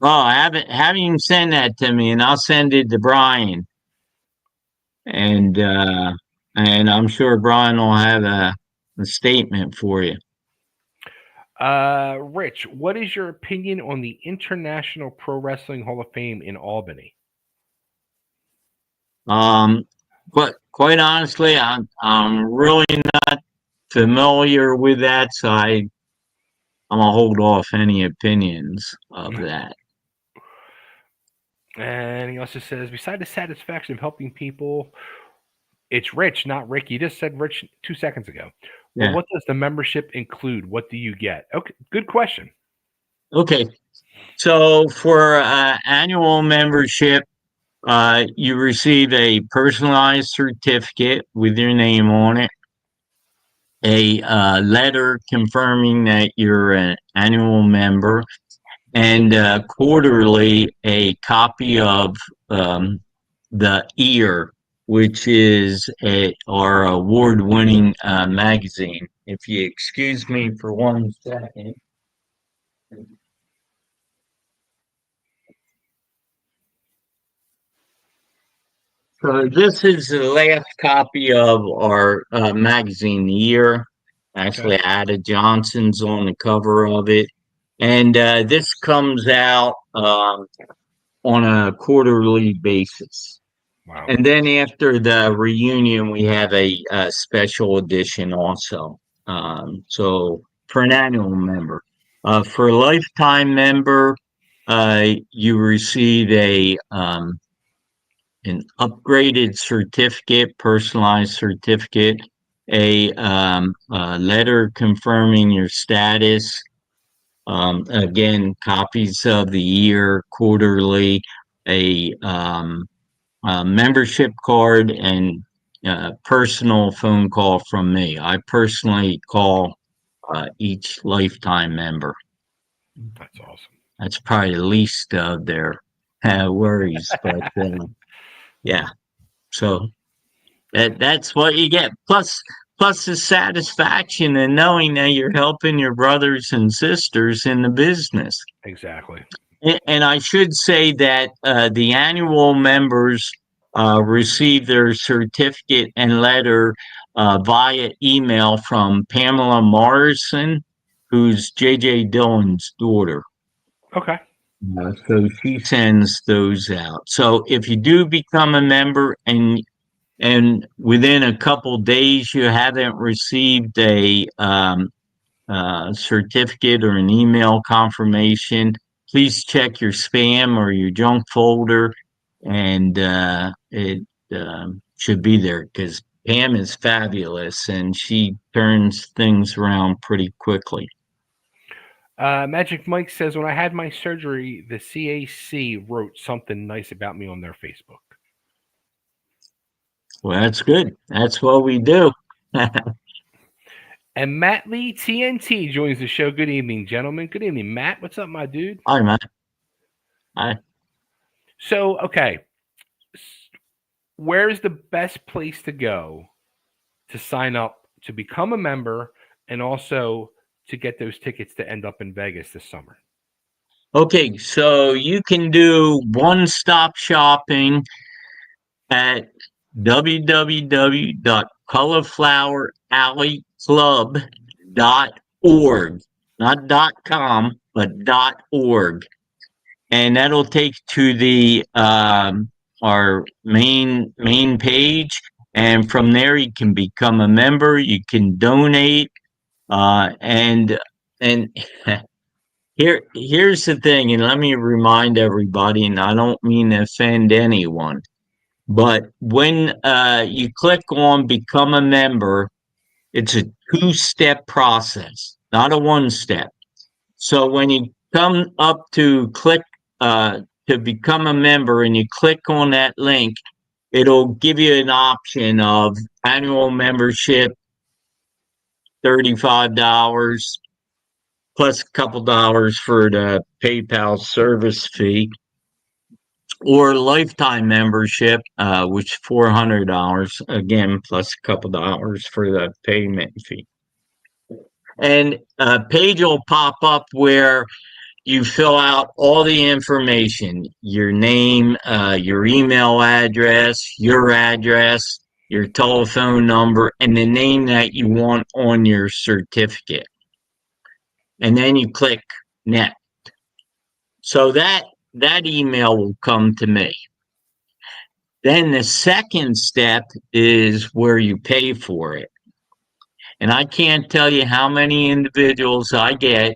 Oh, have him send that to me, and I'll send it to Brian. And I'm sure Brian will have a statement for you. Rich, what is your opinion on the International Pro Wrestling Hall of Fame in Albany? But quite honestly, I'm really not familiar with that, so I'm gonna hold off any opinions of that. And he also says, beside the satisfaction of helping people, it's Rich, not Rick. You just said Rich 2 seconds ago. But Yeah. what does the membership include? What do you get? Okay, good question. Okay. So for annual membership, you receive a personalized certificate with your name on it, a letter confirming that you're an annual member, and quarterly a copy of the Ear, which is our award-winning magazine. If you excuse me for 1 second. So this is the last copy of our magazine, The Year. Okay. Actually, Ada Johnson's on the cover of it. And this comes out on a quarterly basis. Wow. And then after the reunion, we have a special edition also. So for an annual member. For a lifetime member, you receive an upgraded certificate, personalized certificate, a letter confirming your status. Again, copies of the year, quarterly, a membership card, and personal phone call from me. I personally call each lifetime member. That's awesome. That's probably the least of their worries, but yeah. So that's what you get. Plus the satisfaction in knowing that you're helping your brothers and sisters in the business. Exactly. And I should say that the annual members receive their certificate and letter via email from Pamela Morrison, who's JJ Dillon's daughter. Okay. So she sends those out. So if you do become a member and within a couple days you haven't received a certificate or an email confirmation, please check your spam or your junk folder, and it should be there because Pam is fabulous and she turns things around pretty quickly. Magic Mike says, when I had my surgery, the CAC wrote something nice about me on their Facebook. Well, that's good. That's what we do. And Matt Lee TNT joins the show. Good evening, gentlemen. Good evening, Matt. What's up, my dude? Hi, Matt. Hi. So, okay, where's the best place to go to sign up to become a member and also to get those tickets to end up in Vegas this summer? Okay, so you can do one-stop shopping at www.caulifloweralleyclub.org, not .com, but .org, and that'll take to the our main page, and from there you can become a member, you can donate, and here's the thing, and let me remind everybody, and I don't mean to offend anyone. But when you click on become a member, it's a two-step process, not a one-step. So when you come up to click to become a member and you click on that link, it'll give you an option of annual membership, $35 plus a couple dollars for the PayPal service fee, or lifetime membership, which $400 again plus a couple dollars for the payment fee. And a page will pop up where you fill out all the information: your name, your email address, your telephone number, and the name that you want on your certificate. And then you click next. So that email will come to me. Then the second step is where you pay for it. And I can't tell you how many individuals I get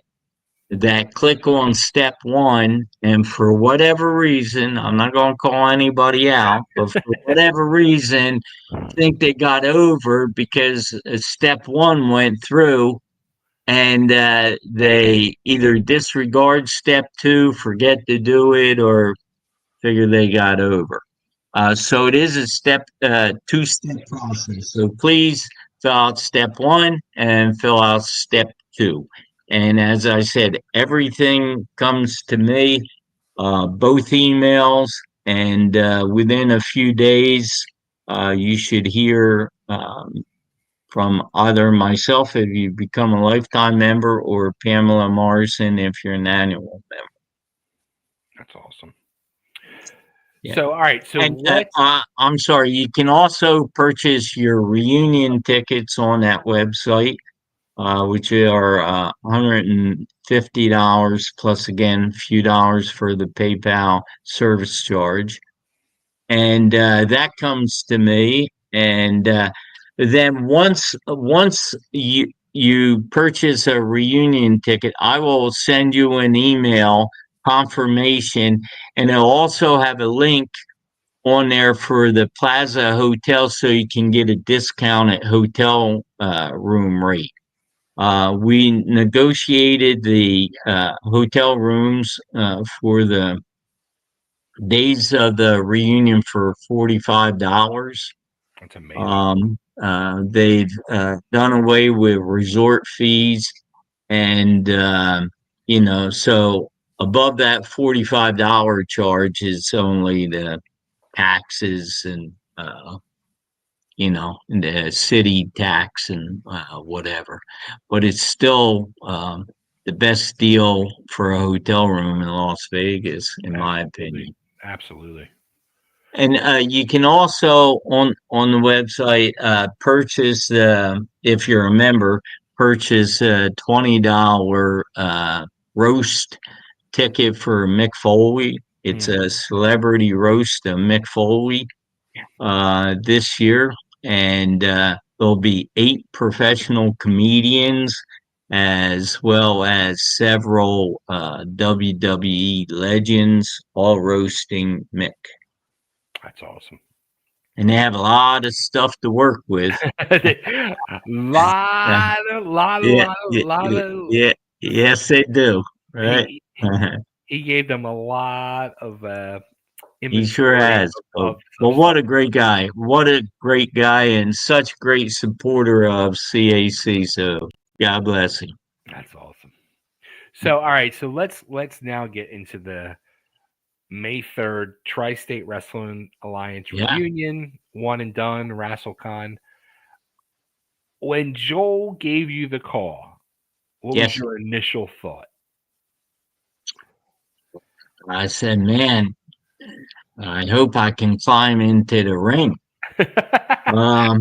that click on step one, and for whatever reason, I'm not going to call anybody out, but for whatever reason, think they got over because step one went through, and they either disregard step two, forget to do it, or figure they got over. So it is a two-step process. So please fill out step one and fill out step two. And as I said, everything comes to me, both emails, and within a few days, you should hear from either myself if you become a lifetime member, or Pamela Morrison if you're an annual member. That's awesome. Yeah. So, all right. So, And I'm sorry, you can also purchase your reunion tickets on that website, which are $150 plus, again, a few dollars for the PayPal service charge. And that comes to me. And then once you purchase a reunion ticket, I will send you an email confirmation, and it'll also have a link on there for the Plaza Hotel, so you can get a discounted hotel room rate. We negotiated the hotel rooms for the days of the reunion for $45. that's amazing. They've done away with resort fees, and so above that $45 charge is only the taxes and the city tax and whatever, but it's still the best deal for a hotel room in Las Vegas, in my opinion. Absolutely. And you can also on the website purchase, if you're a member, purchase a $20 roast ticket for Mick Foley. It's a celebrity roast of Mick Foley this year, and there'll be 8 professional comedians as well as several WWE legends, all roasting Mick. That's awesome. And they have a lot of stuff to work with. lot of. Yes, they do. Right. He gave them a lot of He sure has. Well, what a great guy. What a great guy, and such great supporter of CAC. So God bless him. That's awesome. So, all right. So let's now get into the May 3rd Tri-State Wrestling Alliance Reunion, one and done, WrestleCon. When Joel gave you the call, what was your initial thought? I said, man, I hope I can climb into the ring. I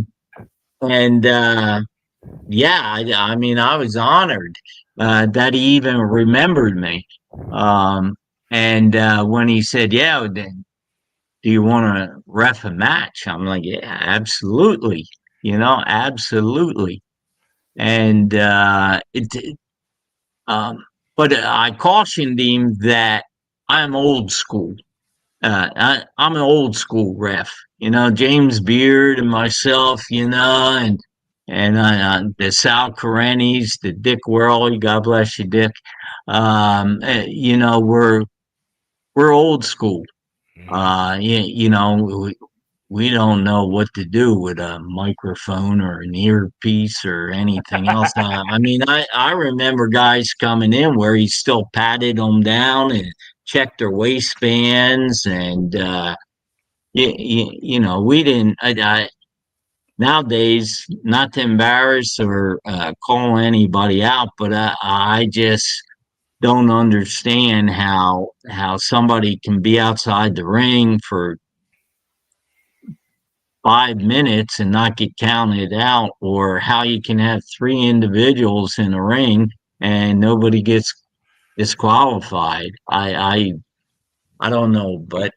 mean, I was honored that he even remembered me. And when he said, yeah, then do you want to ref a match? I'm like, yeah, absolutely. Absolutely. And but I cautioned him that I'm old school. I'm an old school ref. James Beard and myself, and the Sal Karenis, the Dick Worley, God bless you, Dick. We're old school. we don't know what to do with a microphone or an earpiece or anything else. I mean, I remember guys coming in where he still patted them down and checked their waistbands, and we didn't. Nowadays, not to embarrass or call anybody out, but I just don't understand how somebody can be outside the ring for 5 minutes and not get counted out, or how you can have three individuals in a ring and nobody gets disqualified. I don't know, but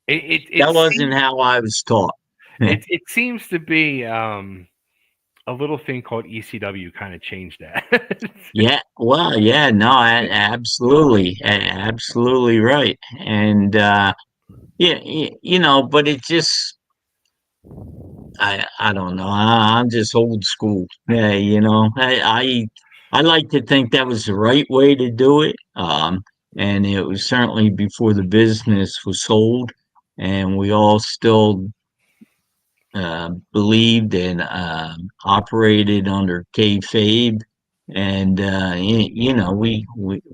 It that seems wasn't how I was taught. it seems to be a little thing called ECW kind of changed that. Yeah, well, yeah, no, absolutely, absolutely right, and yeah, but it just I don't know. I'm just old school. Yeah, I like to think that was the right way to do it. And it was certainly before the business was sold, and we all still believed and operated under kayfabe, and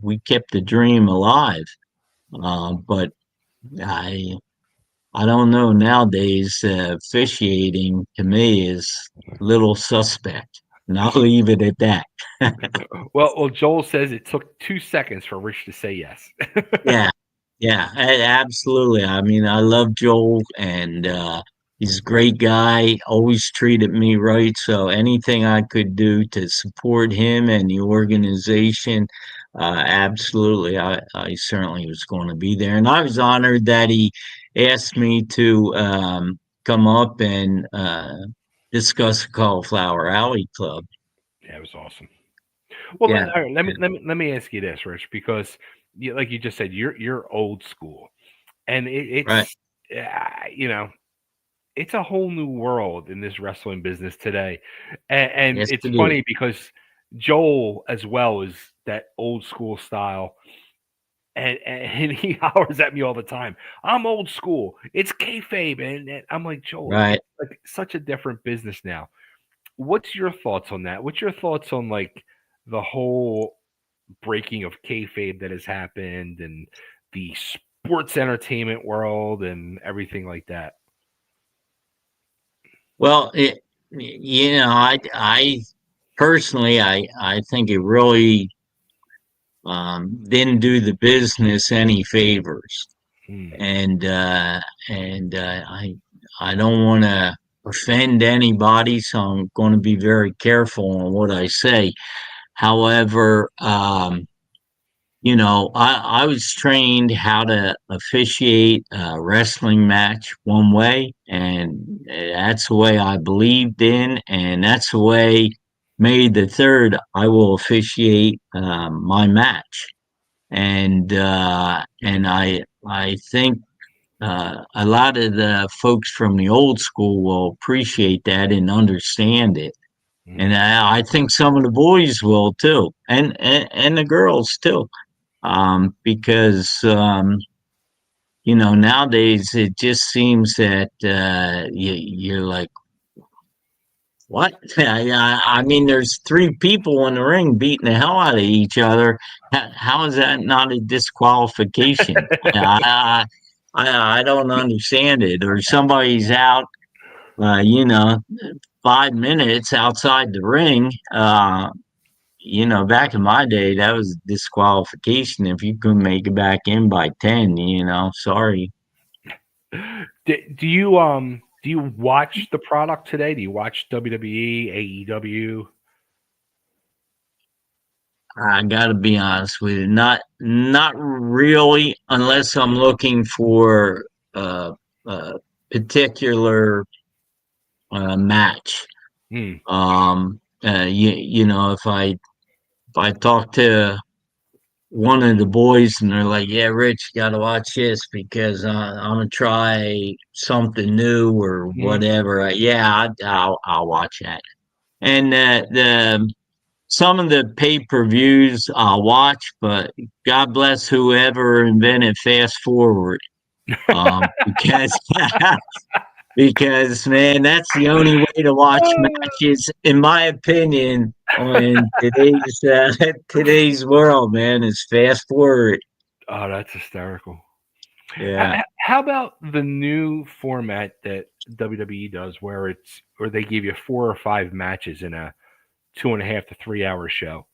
we kept the dream alive. But I I don't know nowadays. Officiating to me is little suspect, and I'll leave it at that. Well, Joel says it took 2 seconds for Rich to say yes. Yeah, yeah, absolutely. I mean, I love Joel, and he's a great guy. Always treated me right. So anything I could do to support him and the organization, absolutely. I certainly was going to be there, and I was honored that he asked me to come up and discuss Cauliflower Alley Club. Yeah, it was awesome. Well, Yeah, all right, let me yeah, let me let me ask you this, Rich, because like you just said, you're old school, and right. you know it's a whole new world in this wrestling business today, and Yes, it's it is. funny because Joel as well is that old school style, and he hollers at me all the time. I'm old school. It's kayfabe, and I'm like Joel. Right. It's like such a different business now. What's your thoughts on that? What's your thoughts on like the whole breaking of kayfabe that has happened and the sports entertainment world and everything like that? Well, I personally, I think it really didn't do the business any favors, Hmm. and I don't want to offend anybody, so I'm going to be very careful on what I say. However, I was trained how to officiate a wrestling match one way, and that's the way I believed in, and that's the way May the 3rd I will officiate my match. And I think a lot of the folks from the old school will appreciate that and understand it. And Hmm. I think some of the boys will too, and the girls too, because nowadays it just seems that you're like, what? I mean, there's three people in the ring beating the hell out of each other. How is that not a disqualification? I don't understand it. Or somebody's out, uh, you know, 5 minutes outside the ring. Back in my day, that was disqualification if you couldn't make it back in by 10, sorry. Do you watch the product today? Do you watch WWE, AEW? I gotta be honest with you, not really, unless I'm looking for a particular match. Hmm. If I talk to one of the boys and they're like, "Yeah, Rich, you gotta watch this because I'm gonna try something new or Hmm. whatever." Yeah, I'll watch that. And the some of the pay-per-views I'll watch, but God bless whoever invented fast forward, because because man, that's the only way to watch matches, in my opinion, in today's today's world. Man, is fast forward. Oh, that's hysterical. Yeah. How about the new format that WWE does, where they give you 4 or 5 matches in a 2.5 to 3 hour show?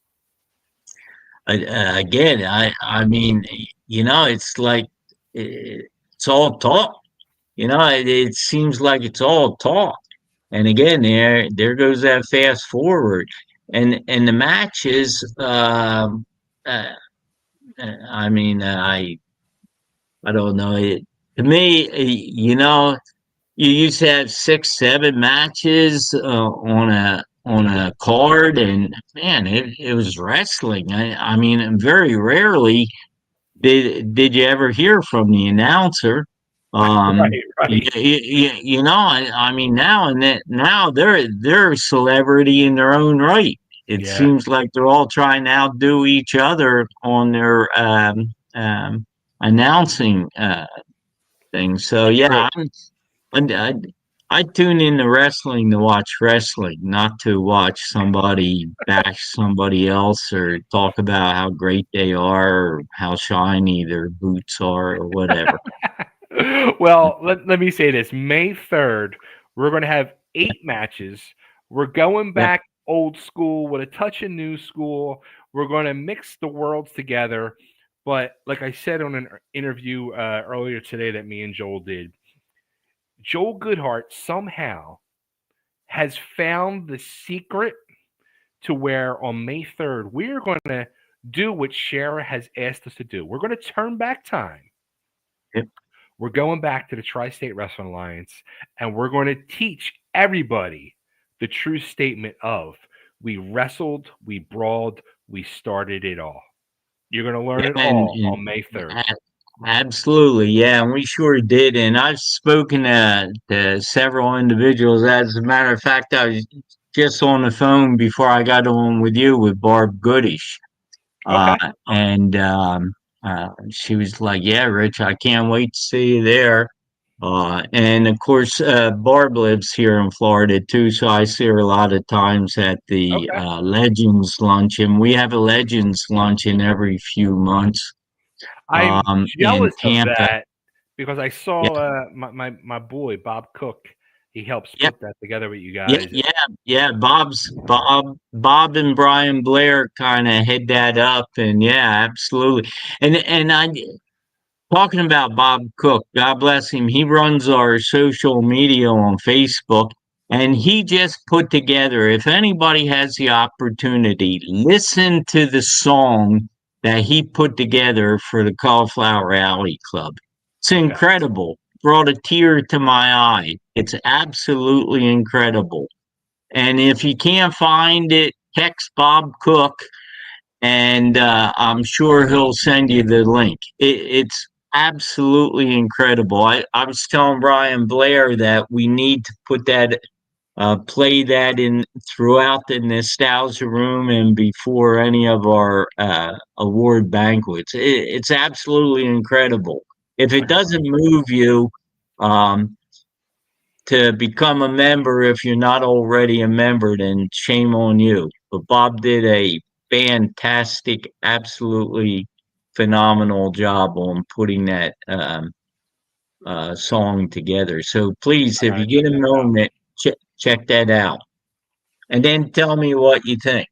Again, I mean, it's like it's all talk. It seems like it's all talk. And again, there goes that fast forward, and the matches. Uh, I mean, I don't know. To me, you used to have 6, 7 matches on a card, and man, it was wrestling. I mean, very rarely did you ever hear from the announcer. Right, right. I mean, now they're a celebrity in their own right. It Yeah, seems like they're all trying to outdo each other on their announcing things. So it's true. yeah, I, I tune into wrestling to watch wrestling, not to watch somebody bash somebody else or talk about how great they are or how shiny their boots are or whatever. Well, let me say this. May 3rd, we're going to have 8 matches. We're going Yeah. back old school with a touch of new school. We're going to mix the worlds together. But like I said on an interview earlier today that me and Joel did, Joel Goodhart somehow has found the secret to where on May 3rd, we're going to do what Shara has asked us to do. We're going to turn back time. Yep. We're going back to the Tri State Wrestling Alliance and we're going to teach everybody the true statement of we wrestled, we brawled, we started it all. You're going to learn Yeah, it all on May 3rd. absolutely. Yeah, and we sure did. And I've spoken to several individuals. As a matter of fact, I was just on the phone before I got on with you with Barb Goodish. Uh, Okay. and she was like, "Yeah, Rich, I can't wait to see you there." And of course, Barb lives here in Florida too, so I see her a lot of times at the Okay. Legends Luncheon. We have a Legends Luncheon every few months I'm in jealous of Tampa. that because I Yeah, saw my boy, Bob Cook. He helps yeah, put that together with you yeah, guys. yeah, yeah. Bob and Brian Blair kind of head that up, and yeah, absolutely. And I talking about Bob Cook, God bless him. He runs our social media on Facebook, and he just put together, if anybody has the opportunity, listen to the song that he put together for the Cauliflower Alley Club. It's Okay. incredible. Brought a tear to my eye. It's absolutely incredible. And if you can't find it, text Bob Cook and I'm sure he'll send you the link. It's absolutely incredible. I was telling Brian Blair that we need to put that, play that in throughout the nostalgia room and before any of our award banquets. It's absolutely incredible. If it doesn't move you, um, to become a member if you're not already a member, then shame on you. But Bob did a fantastic, absolutely phenomenal job on putting that song together. So please, I if gotta you check get a that out. moment, check that out. And then tell me what you think.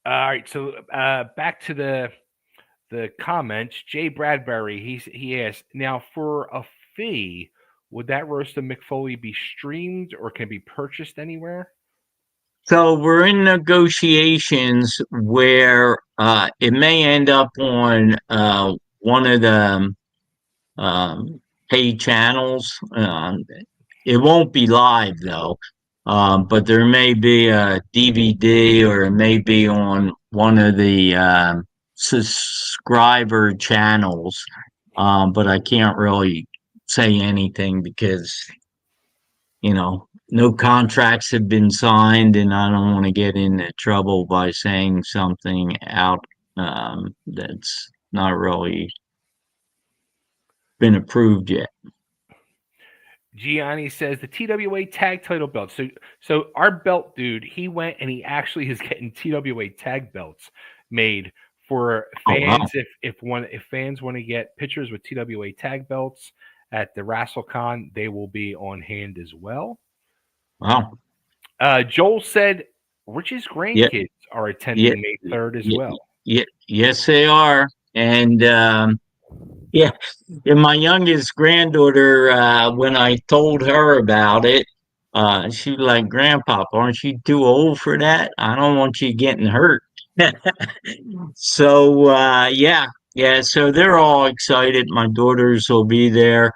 All right, so back to the comments. Jay Bradbury, he asked, now for a fee, would that roast of McFoley be streamed or can be purchased anywhere? So we're in negotiations where it may end up on one of the paid channels. It won't be live though, but there may be a DVD or it may be on one of the subscriber channels. But I can't really say anything because no contracts have been signed, and I don't want to get into trouble by saying something out that's not really been approved yet. Gianni says the TWA tag title belt. So our belt dude, he went and he actually is getting TWA tag belts made for Oh, wow. fans. If fans want to get pictures with TWA tag belts at the WrestleCon, they will be on hand as well. Wow. Joel said Rich's Yeah, grandkids are yeah, attending May 3rd as yeah, well. yeah, yes, they are. And yeah, and my youngest granddaughter, when I told her about it, she was like, "Grandpapa, aren't you too old for that? I don't want you getting hurt." So yeah, yeah. So they're all excited. My daughters will be there.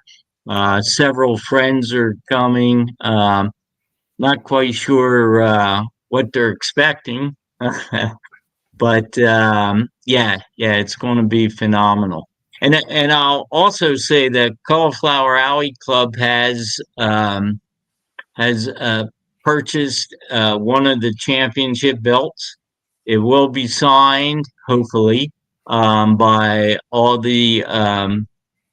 Several friends are coming. Not quite sure what they're expecting, but yeah, yeah, it's going to be phenomenal. And I'll also say that Cauliflower Alley Club has purchased one of the championship belts. It will be signed, hopefully, by all the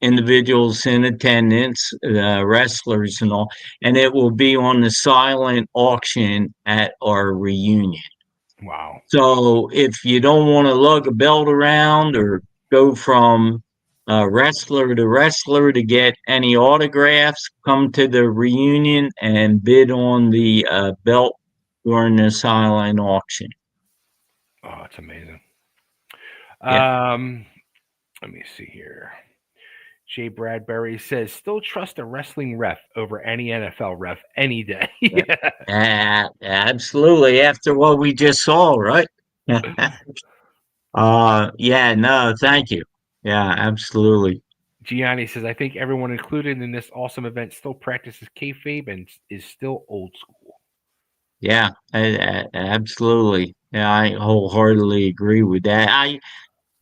individuals in attendance, wrestlers and all, and it will be on the silent auction at our reunion. Wow. So if you don't want to lug a belt around or go from wrestler to wrestler to get any autographs, come to the reunion and bid on the belt during the silent auction. Oh, it's amazing. Yeah. Um, Let me see here. Jay Bradbury says, still trust a wrestling ref over any NFL ref any day. Yeah. Yeah. Absolutely. After what we just saw, right? Yeah, no, thank you. Yeah, absolutely. Gianni says, I think everyone included in this awesome event still practices kayfabe and is still old school. Yeah, absolutely. Yeah, I wholeheartedly agree with that.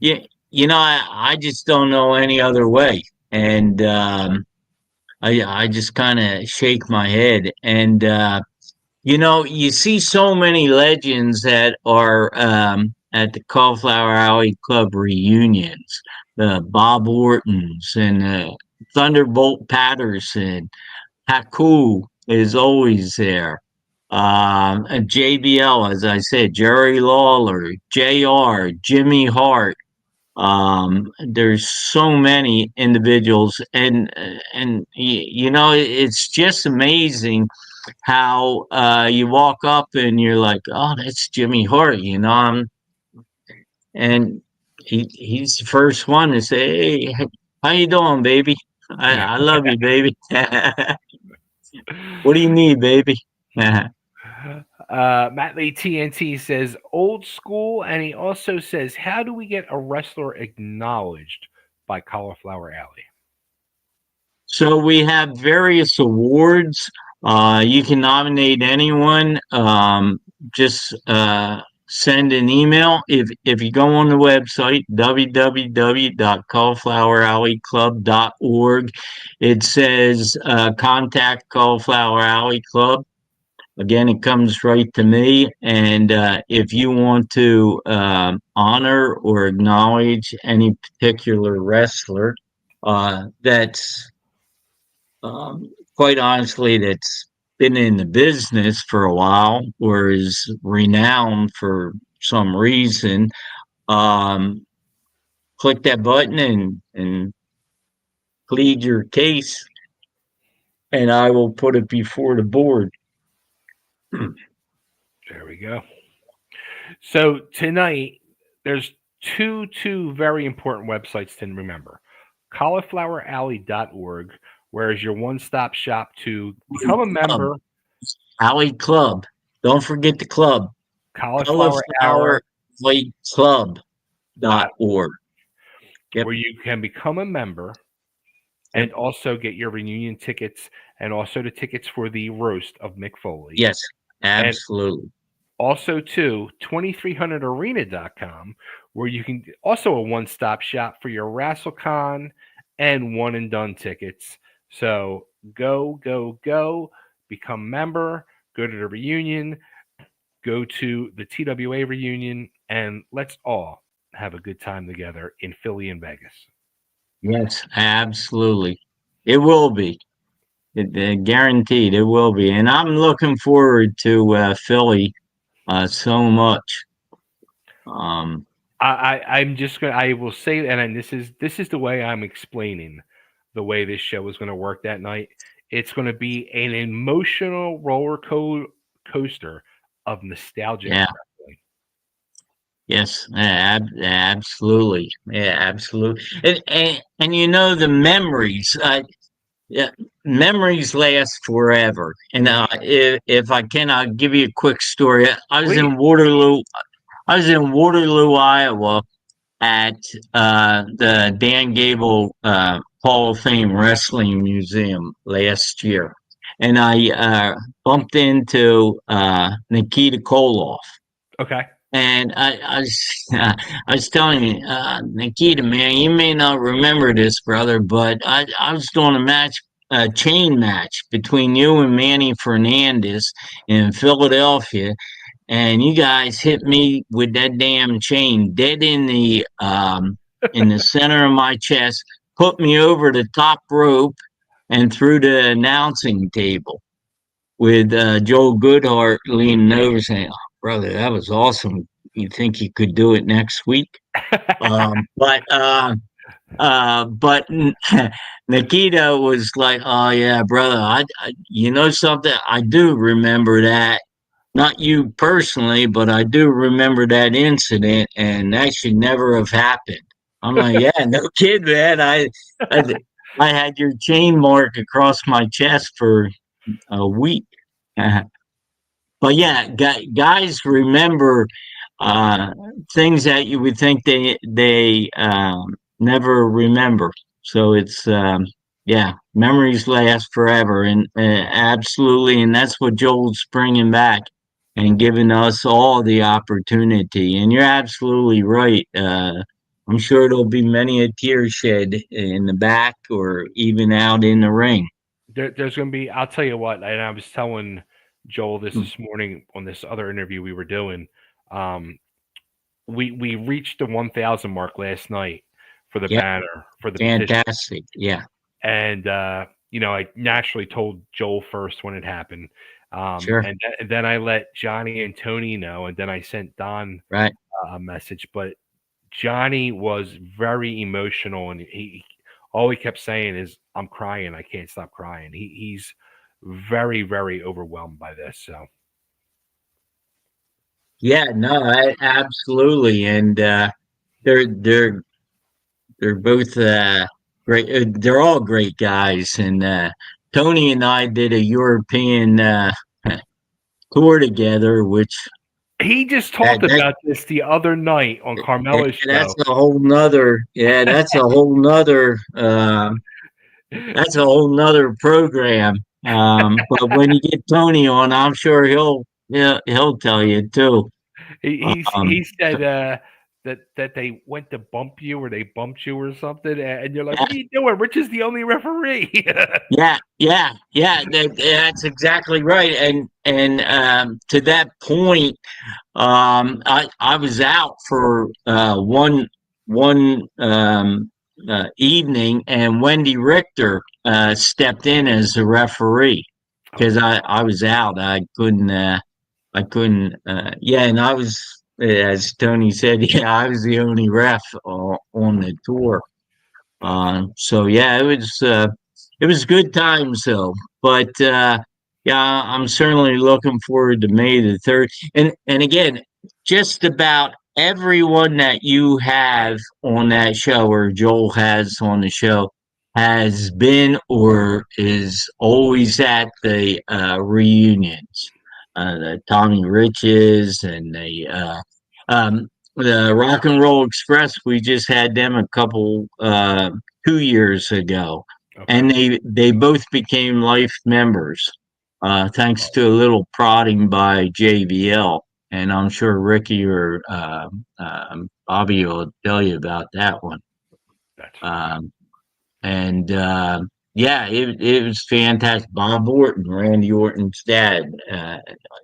Yeah, I just don't know any other way. And I just kind of shake my head. And you see so many legends that are at the Cauliflower Alley Club reunions, the Bob Ortons and Thunderbolt Patterson. Haku is always there. And JBL, as I said, Jerry Lawler, JR, Jimmy Hart. There's so many individuals, and it's just amazing how you walk up and you're like, oh, that's Jimmy Hart, and he's the first one to say, hey, how you doing, baby? I love you, baby. What do you need, baby? Matt Lee TNT says old school, and he also says, how do we get a wrestler acknowledged by Cauliflower Alley? So we have various awards. You can nominate anyone. Just send an email. If you go on the website www.caulifloweralleyclub.org, it says contact Cauliflower Alley Club. Again, it comes right to me. And if you want to honor or acknowledge any particular wrestler that's quite honestly, that's been in the business for a while or is renowned for some reason, um, click that button and plead your case, and I will put it before the board. There we go. So tonight, there's two very important websites to remember. Caulifloweralley.org, where is your one-stop shop to become a Club, member. Alley Club. Don't forget the club. Cauliflower Hour. Cauliflower Alley Dot, Club.org. Yep. where you can become a member Yep. and also get your reunion tickets and also the tickets for the roast of Mick Foley. Yes, And absolutely. also to 2300arena.com, where you can also a one-stop shop for your WrestleCon and one and done tickets. So go, become member, go to the reunion, go to the TWA reunion, and let's all have a good time together in Philly and Vegas. Yes, absolutely. It will be. Guaranteed it will be, and I'm looking forward to Philly so much. Um, I'm just gonna I will say, and this is the way I'm explaining the way this show is going to work that night. It's going to be an emotional coaster of nostalgic yeah, wrestling. yes, absolutely, yeah, absolutely, and you know the memories. Yeah, memories last forever. And if I can, I'll give you a quick story. I was Please. in Waterloo. I was in Waterloo, Iowa, at the Dan Gable Hall of Fame Wrestling Museum last year, and I bumped into Nikita Koloff. Okay. And I was telling you, Nikita, man, you may not remember this, brother, but I was doing a chain match between you and Manny Fernandez in Philadelphia, and you guys hit me with that damn chain dead in the center of my chest, put me over the top rope, and through the announcing table with Joel Goodhart leaning over saying, oh, brother, that was awesome. You think you could do it next week? Um, but uh, but Nikita was like, "Oh yeah, brother. You know something? I do remember that. Not you personally, but I do remember that incident, and that should never have happened." I'm like, "Yeah, no kid, man. I, I had your chain mark across my chest for a week." But yeah, guys remember uh, things that you would think they never remember. So it's yeah, memories last forever, and absolutely, and that's what Joel's bringing back and giving us all the opportunity. And you're absolutely right. I'm sure there'll be many a tear shed in the back or even out in the ring. There's going to be. I'll tell you what. And I was telling Joel this morning on this other interview we were doing. Um, we reached the 1,000 mark last night for the Yep, banner for the petition, fantastic. Yeah, and I naturally told Joel first when it happened, sure, and then I let Johnny and Tony know, and then I sent Don right. a message. But Johnny was very emotional, and he all he kept saying is, "I'm crying. I can't stop crying." He's very very overwhelmed by this. So Yeah, no, absolutely, and they're they're they're both great. They're all great guys, and Tony and I did a European tour together, which he just that, talked that about this the other night on Carmella's that's show. a whole nother that's a whole nother program. But when you get Tony on, I'm sure he'll tell you too. He So, said that they went to bump you or they bumped you or something, and you're like, yeah, "What are you doing? Rich is the only referee." yeah. That's exactly right. And to that point, I was out for one evening, and Wendy Richter stepped in as the referee because Okay, I was out. I couldn't. Yeah, and I was, as Tony said, yeah, I was the only ref on the tour. gotcha. So yeah, it was good times though. But yeah, I'm certainly looking forward to May the 3rd. And again, just about everyone that you have on that show or Joel has on the show has been or is always at the reunions. The Tommy Riches and the Rock and Roll Express. We just had them a couple 2 years ago, Okay, and they both became life members thanks oh, to a little prodding by JVL. And I'm sure Ricky or Bobby will tell you about that one. that's funny. Um, and yeah, it was fantastic. Bob Orton, Randy Orton's dad,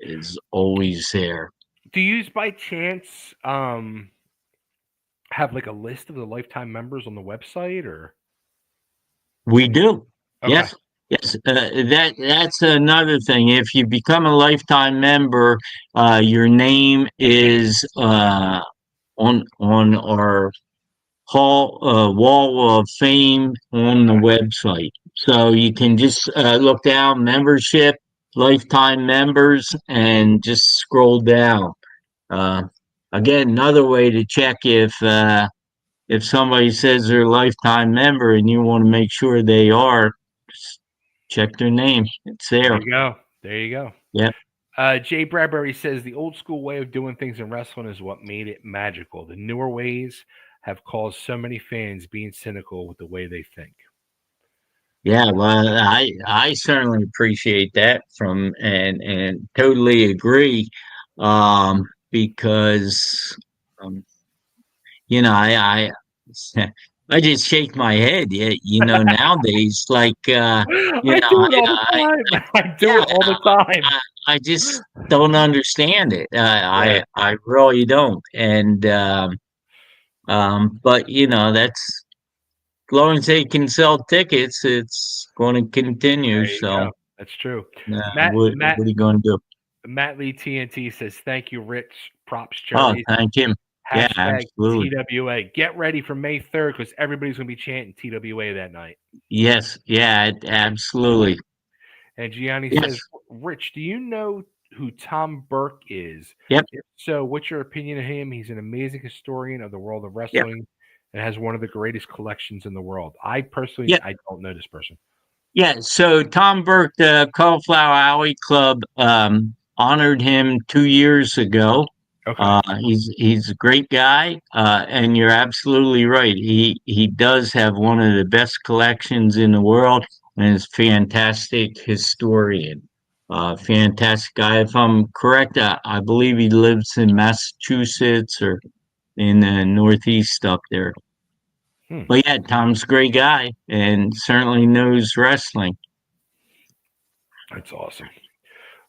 is always there. Do you by chance have like a list of the lifetime members on the website or? We do. Okay, Yes. Yes, that's another thing. If you become a lifetime member, your name is on our wall of fame on the Okay. website. So you can just look down membership, lifetime members, and just scroll down. Uh, Again, another way to check if somebody says they're a lifetime member and you want to make sure they are, just check their name. It's There there. you go. There you go. Yeah. Jay Bradbury says the old school way of doing things in wrestling is what made it magical. The newer ways have caused so many fans being cynical with the way they think. Yeah, well, I certainly appreciate that from and totally agree, because um, I I just shake my head. Yeah, nowadays, like I do it all the time. I do yeah, it all the time. I just don't understand it. Yeah, I really don't. And but that's as long as they can sell tickets, it's going to continue. there you So. go. That's true. Matt What Matt are you going to do? Matt Lee TNT says thank you, Rich. Props Oh, cherries. thank him. Yeah, Hashtag absolutely. TWA. Get ready for May 3rd because everybody's going to be chanting TWA that night. Yes, yeah, absolutely. And Gianni says, Yes, Rich, do you know who Tom Burke is? yep, If so, what's your opinion of him? He's an amazing historian of the world of yep, wrestling and has one of the greatest collections in the world. I personally, yep, I don't know this person. yeah. So Tom Burke, the Cauliflower Alley Club, honored him 2 years ago. Okay. He's a great guy, and you're absolutely right. He does have one of the best collections in the world, and is a fantastic historian. Fantastic guy. If I'm correct, I believe he lives in Massachusetts or in the Northeast up there. Hmm, But yeah, Tom's a great guy and certainly knows wrestling. that's awesome.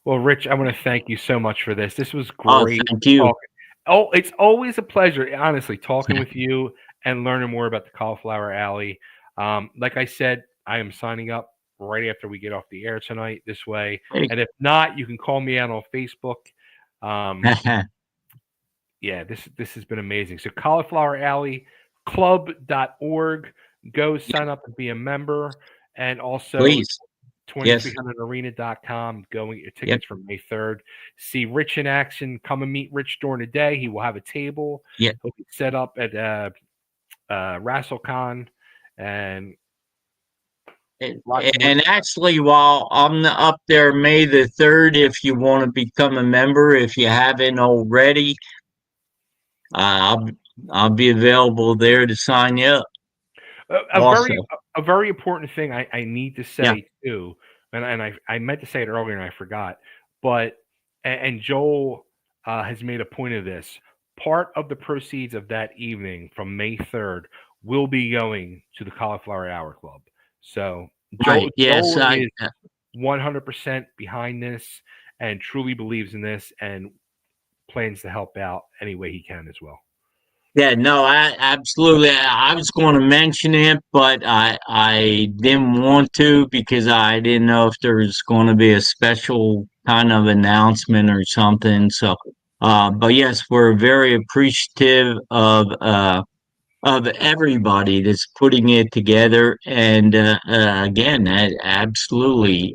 Well, Rich, I want to thank you so much for this. This was Oh, great thank you. talking. Oh, it's always a pleasure, honestly, talking with you and learning more about the Cauliflower Alley. Like I said, I am signing up right after we get off the air tonight this way. Hey. And if not, you can call me out on Facebook. Um, yeah, this has been amazing. So Cauliflower Alley Club.org. Go sign up and be a member. And also Please. Yes. 2300arena.com. Go and get your Yep. tickets for May 3rd. See Rich in action. Come and meet Rich during the day. He will have a table. Yep. He'll be set up at WrestleCon and And lots more. and actually, while I'm up there May the 3rd, if you want to become a member, if you haven't already, I'll I'll be available there to sign you up. A Also, very important thing I need to yeah, say too, and I meant to say it earlier and I forgot, but and Joel has made a point of this. Part of the proceeds of that evening from May 3rd will be going to the Cauliflower Hour Club. So right. Yes, Joel is 100% behind this and truly believes in this and plans to help out any way he can as well. yeah, no, I absolutely. I was going to mention it, but I didn't want to because I didn't know if there was going to be a special kind of announcement or something. So, but yes, we're very appreciative of everybody that's putting it together, and again, absolutely.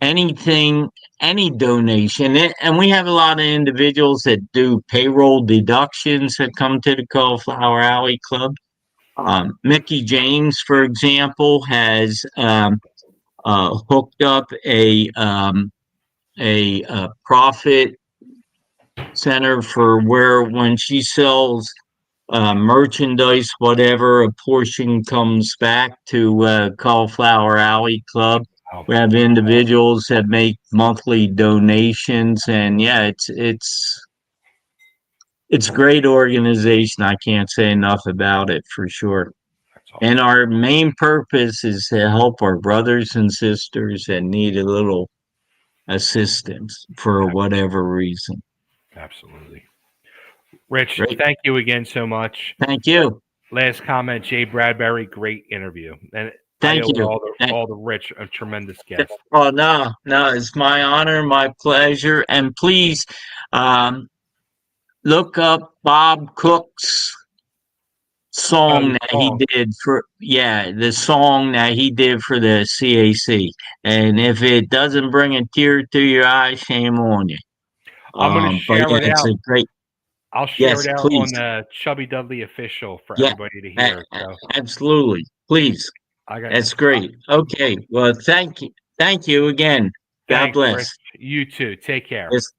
Anything, any donation, and we have a lot of individuals that do payroll deductions that come to the Cauliflower Alley Club. Mickey James, for example, has hooked up a profit center for where when she sells merchandise, whatever, a portion comes back to Cauliflower Alley Club. Oh, We have individuals that make monthly donations, and yeah, it's a great organization. I can't say enough about it for sure. that's And awesome. our main purpose is to help our brothers and sisters that need a little assistance for whatever reason. Absolutely. Rich, Great. thank you again so much. Thank you. Last comment, Jay Bradbury, great interview. And I Thank owe you. all the rich a tremendous guest. Oh no, no, it's my honor, my pleasure, and please um, look up Bob Cook's Oh, song the that he song. did for the song that he did for the CAC. And if it doesn't bring a tear to your eye, shame on you. I'm gonna But share yeah, it it's out. a great. I'll share Yes, it out on please. the Chubby Dudley official for Yeah, everybody to hear. So absolutely. Please. I got That's great. Okay. Well, thank you. Thank you again. God thanks, bless. Rich. You too. Take care. Yes,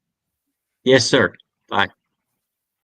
yes, sir. Bye.